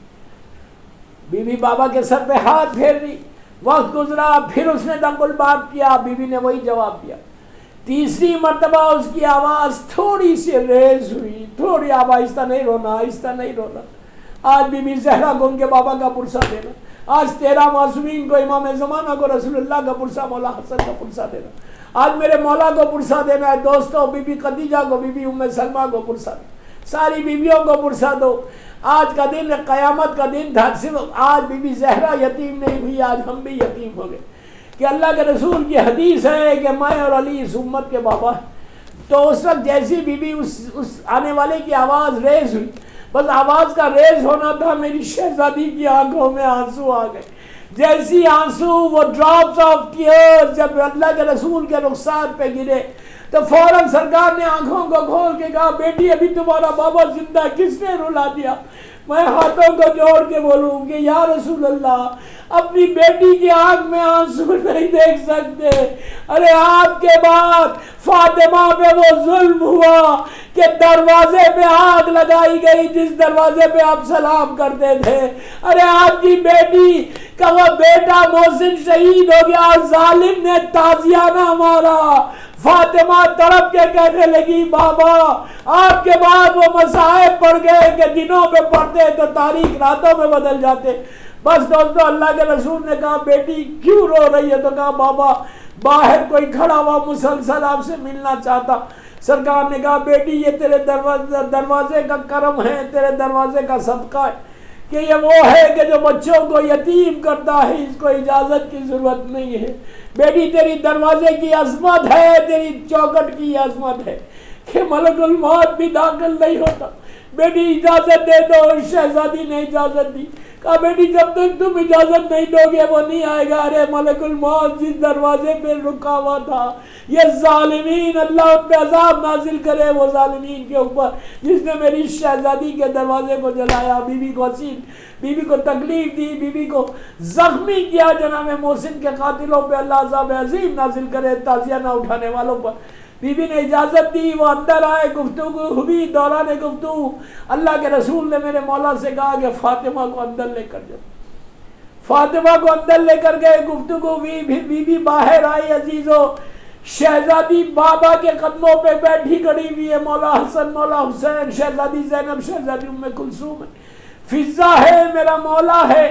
بی بی بابا کے سر پہ ہاتھ پھیر دی. وقت گزرا, پھر اس نے دق الباب کیا, بی بی نے وہی جواب دیا. تیسری مرتبہ اس کی آواز تھوڑی سی ریز ہوئی, تھوڑی آواز, آہستہ نہیں رونا. آج بی بی زہرا کو ان کے بابا کا پرسہ دینا, آج 13 معصومین کو, امام زمانہ کو, رسول اللہ کا پرسہ, مولا حسن کا پرسہ دینا, آج میرے مولا کو پرسہ دینا ہے. دوستوں, بی بی خدیجہ کو, بی بی ام سلمہ کو پرسہ دو, ساری بیویوں کو پرسہ دو. آج کا دن قیامت کا دن تھا. صرف آج بی بی زہرا یتیم نہیں ہوئی, آج ہم بھی یتیم ہو گئے. کہ اللہ کے رسول کی حدیث ہے کہ میں اور علی اس امت کے بابا ہیں. تو اس وقت جیسی بی بی اس آنے والے کی آواز ریز ہوئی, بس آواز کا ریز ہونا تھا, میری شہزادی کی آنکھوں میں آنسو آ گئے. جیسی آنسو, وہ ڈراپس آف ٹیئرز جب اللہ کے رسول کے رخسار پہ گرے, تو فوراً سرکار نے آنکھوں کو کھول کے کہا بیٹی ابھی تمہارا بابا زندہ, کس نے رلا دیا؟ میں ہاتھوں کو جوڑ کے بولوں کہ یا رسول اللہ, اپنی بیٹی کی آنکھ میں آنسو نہیں دیکھ سکتے. ارے آپ کے بعد فاطمہ پہ وہ ظلم ہوا کہ دروازے پہ آگ لگائی گئی جس دروازے پہ آپ سلام کرتے تھے. ارے آپ کی بیٹی کا وہ بیٹا محسن شہید ہو گیا, ظالم نے تازیانہ مارا. فاطمہ تڑپ کے کہنے لگی بابا آپ کے بعد وہ مصائب پڑ گئے کہ دنوں پہ پڑھتے تو تاریخ راتوں میں بدل جاتے. بس دوستو, اللہ کے رسول نے کہا بیٹی کیوں رو رہی ہے؟ تو کہا بابا باہر کوئی کھڑا ہوا مسلسل آپ سے ملنا چاہتا. سرکار نے کہا بیٹی یہ تیرے دروازے کا کرم ہے, تیرے دروازے کا صدقہ ہے کہ یہ وہ ہے کہ جو بچوں کو یتیم کرتا ہے, اس کو اجازت کی ضرورت نہیں ہے. بیٹی تیری دروازے کی عظمت ہے, تیری چوکٹ کی عظمت ہے کہ ملک الموت بھی داخل نہیں ہوتا. بیٹی اجازت دے دو. شہزادی نے اجازت دی. کہا بیٹی جب تک تم اجازت نہیں دو گے وہ نہیں آئے گا. ارے ملک الموت جس دروازے پہ رکا ہوا تھا, یہ ظالمین اللہ ان پہ عذاب نازل کرے وہ ظالمین کے اوپر جس نے میری شہزادی کے دروازے کو جلایا, بی بی کو حسین, بی بی کو تکلیف دی, بی بی کو زخمی کیا. جناب محسن کے قاتلوں پہ اللہ عذاب عظیم نازل کرے, تعزیہ نہ اٹھانے والوں پر. بی بی نے اجازت دی, وہ اندر آئے, گفتگو ہوئی. دوران گفتگو اللہ کے رسول نے میرے مولا سے کہا کہ فاطمہ کو اندر لے کر جاؤ. فاطمہ کو اندر لے کر گئے, گفتگو ہوئی. پھر بی بی باہر آئی. عزیزو, شہزادی بابا کے قدموں پہ بیٹھی کھڑی ہوئی ہے. مولا حسن, مولا حسین, شہزادی زینب, شہزادی ام کلثوم ہے, فضا ہے, میرا مولا ہے.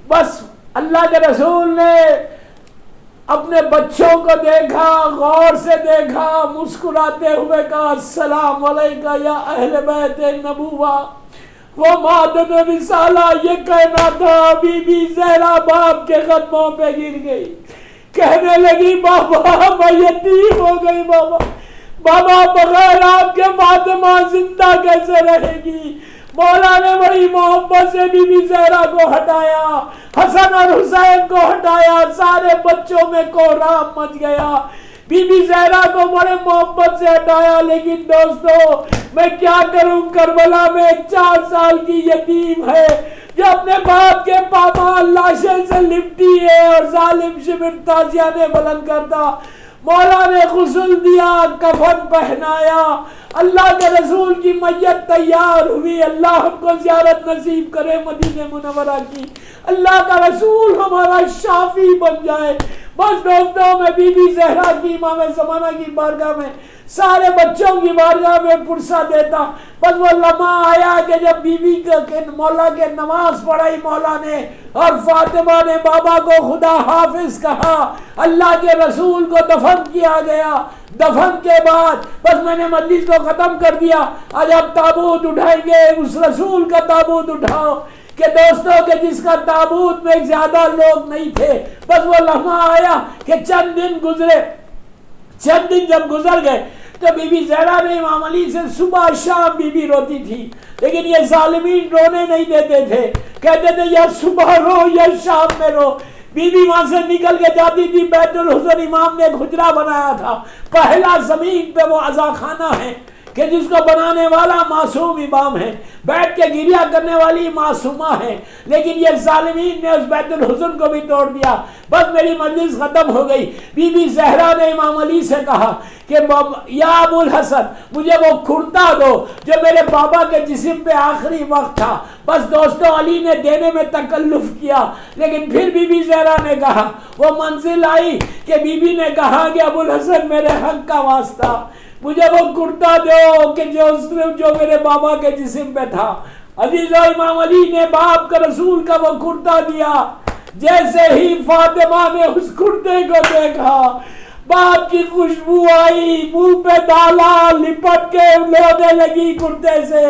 بس اللہ کے رسول نے اپنے بچوں کو دیکھا, غور سے دیکھا, مسکراتے ہوئے کہا السلام علیکہ یا اہل بیت نبوہ وہ معدن رسالہ. یہ کہنا تھا, بی بی زہرا باپ کے قدموں پہ گر گئی, کہنے لگی بابا میں یتیم ہو گئی. بابا بغیر آپ کے فاطمہ زندہ کیسے رہے گی؟ مولا نے بڑی محبت سے بی بی زہرا کو ہٹایا, حسن اور حسین کو ہٹایا, سارے بچوں میں کوہرام مچ گیا. بی بی زہرا کو بڑے محبت سے ہٹایا. لیکن دوستو میں کیا کروں, کربلا میں ایک 4 سال کی یتیم ہے جو اپنے باپ کے پامال لاشیں سے لپٹی ہے اور ظالم شبر تازیانے بلند کرتا. مولا نے غسل دیا, کفن پہنایا, اللہ کے رسول کی میت تیار ہوئی. اللہ ہم کو زیارت نصیب کرے مدینہ منورہ کی. اللہ کا رسول ہمارا شافی بن جائے. بس دوستوں, میں بی بی زہرا کی, امام زمانہ کی بارگاہ میں, سارے بچوں کی بارگاہ میں پرسہ دیتا. بس وہ لمحہ آیا کہ جب بی بی کے مولا کے نماز پڑھائی مولا نے, اور فاطمہ نے بابا کو خدا حافظ کہا. اللہ کے رسول کو دفن کیا گیا. دفن کے بعد بس میں نے مجلس کو ختم کر دیا. آج اب تابوت اٹھائیں گے, اس رسول کا تابوت اٹھاؤ کہ دوستوں کہ جس کا تابوت میں زیادہ لوگ نہیں تھے. بس وہ لمحہ آیا کہ چند دن گزرے. چند دن جب گزر گئے تو بی بی زہرا نے امام علی سے صبح شام بی بی روتی تھی, لیکن یہ ظالمین رونے نہیں دیتے تھے. کہتے تھے یا صبح رو یا شام میں رو. بی بی وہاں سے نکل کے جاتی تھی، بیت الحزن امام نے ایک حجرہ بنایا تھا، پہلا زمین پہ وہ عزا خانہ ہے کہ جس کو بنانے والا معصوم امام ہے، بیٹھ کے گریہ کرنے والی معصومہ ہے، لیکن یہ ظالمین نے اس بیت الحزن کو بھی توڑ دیا۔ بس میری مجلس ختم ہو گئی۔ بی بی زہرا نے امام علی سے کہا کہ یا ابو الحسن مجھے وہ کرتا دو جو میرے بابا کے جسم پہ آخری وقت تھا۔ بس دوستو علی نے دینے میں تکلف کیا، لیکن پھر بی بی زہرا نے کہا، وہ منزل آئی کہ بی بی نے کہا کہ ابو الحسن میرے حق کا واسطہ مجھے وہ کرتا دو کہ جو میرے بابا کے جسم پہ تھا۔ عزیزو امام علی نے باپ کا رسول کا وہ کرتا دیا۔ جیسے ہی فاطمہ نے اس کرتے کو دیکھا، باپ کی خوشبو آئی، منہ پہ ڈالا، لپٹ کے لونے لگی کرتے سے،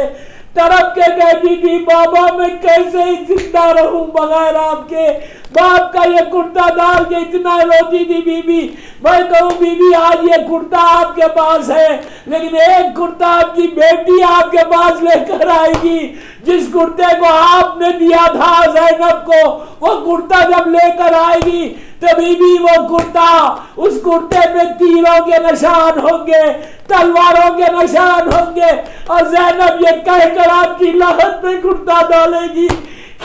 تڑپ کے کہتی تھی بابا میں کیسے زندہ رہوں بغیر آپ کے، باپ کا یہ کرتا ڈال کے اتنا روتی تھی بی بی۔ میں کہوں بی بی آج یہ کرتا آپ کے پاس ہے، لیکن ایک کرتا آپ کی بیٹی آپ کے پاس لے کر آئے گی، جس کرتے کو آپ نے دیا تھا زینب کو، وہ کرتا جب لے کر آئے گی تو بی بی وہ کرتا، اس کرتے پہ تیروں کے نشان ہوں گے، تلواروں کے نشان ہوں گے، اور زینب یہ کہہ کر آپ کی لحد پہ کرتا ڈالے گی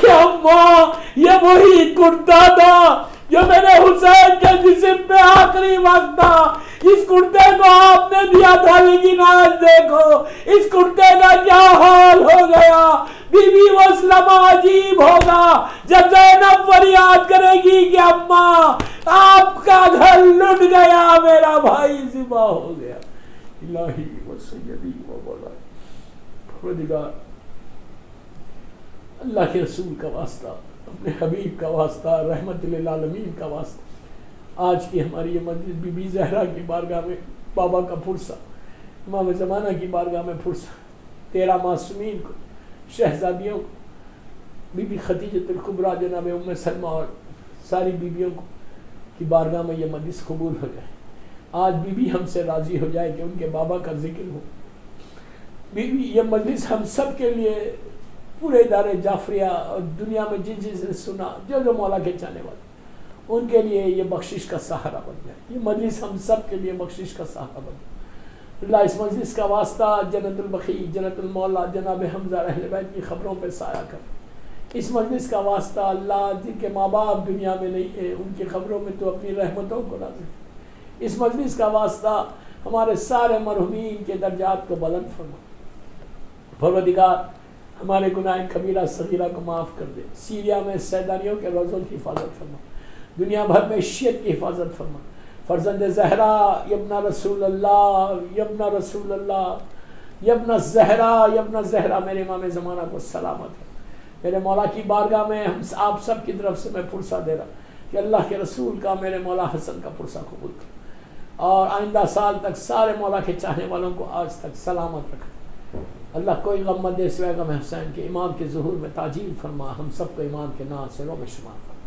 کہ اماں یہ وہی کرتا تھا جو میرے حسین کے جسم پہ آخری وقت تھا، اس کرتے کو آپ نے دیا تھا، لیکن آج دیکھو اس کرتے کا کیا حال ہو گیا۔ بی بی وہ لمحہ عجیب ہوگا جب زینب فریاد کرے گی کہ اماں آپ کا گھر لٹ گیا، میرا بھائی ذبح ہو گیا۔ الہی و سیدی و مولائی، پروردگار اللہ کے رسول کا واسطہ، اپنے حبیب کا واسطہ، رحمت للعالمین کا واسطہ، آج کی ہماری یہ مجلس بی بی زہرا کی بارگاہ میں بابا کا پرسہ، امام زمانہ کی بارگاہ میں پرسہ، 13 معصومین کو، شہزادیوں کو، بی بی خدیجۃ الکبریٰ جناب ام سلمہ اور ساری بیویوں کو کی بارگاہ میں یہ مجلس قبول ہو جائے۔ آج بی بی ہم سے راضی ہو جائے کہ ان کے بابا کا ذکر ہو۔ بی بی یہ مجلس ہم سب کے لیے، پورے ادارے جعفریہ اور دنیا میں جس جس نے سنا، جو مولا کے چاہنے والے، ان کے لیے یہ بخشش کا سہارا بن جائے۔ یہ مجلس ہم سب کے لیے بخشش کا سہارا بن جائے۔ اللہ اس مجلس کا واسطہ جنت البقیع، جنت المولا، جناب حمزہ اہل بیت کی خبروں پہ سایہ کر۔ اس مجلس کا واسطہ اللہ جن کے ماں باپ دنیا میں نہیں ہے، ان کی خبروں میں تو اپنی رحمتوں کو نازل کر۔ اس مجلس کا واسطہ ہمارے سارے مرحومین کے درجات کو بلند فرما۔ پروردگار ہمارے گناہ کبیرہ صغیرہ کو معاف کر دے۔ سیریا میں سیدانیوں کے روزوں کی حفاظت فرما، دنیا بھر میں شیعت کی حفاظت فرما۔ فرزند زہرا یبنا رسول اللہ، یبنا رسول اللہ، یبنا زہرا، یبنا زہرا، میرے امام زمانہ کو سلامت ہے۔ میرے مولا کی بارگاہ میں ہم آپ سب کی طرف سے میں پرسہ دے رہا کہ اللہ کے رسول کا، میرے مولا حسن کا پرسہ قبول کر، اور آئندہ سال تک سارے مولا کے چاہنے والوں کو آج تک سلامت رکھا۔ اللہ کوئی غم مت دے سوائے غم حسین کے، امام کے ظہور میں تاجیل فرما، ہم سب کو امام کے نام سے رو میں شمار فرما۔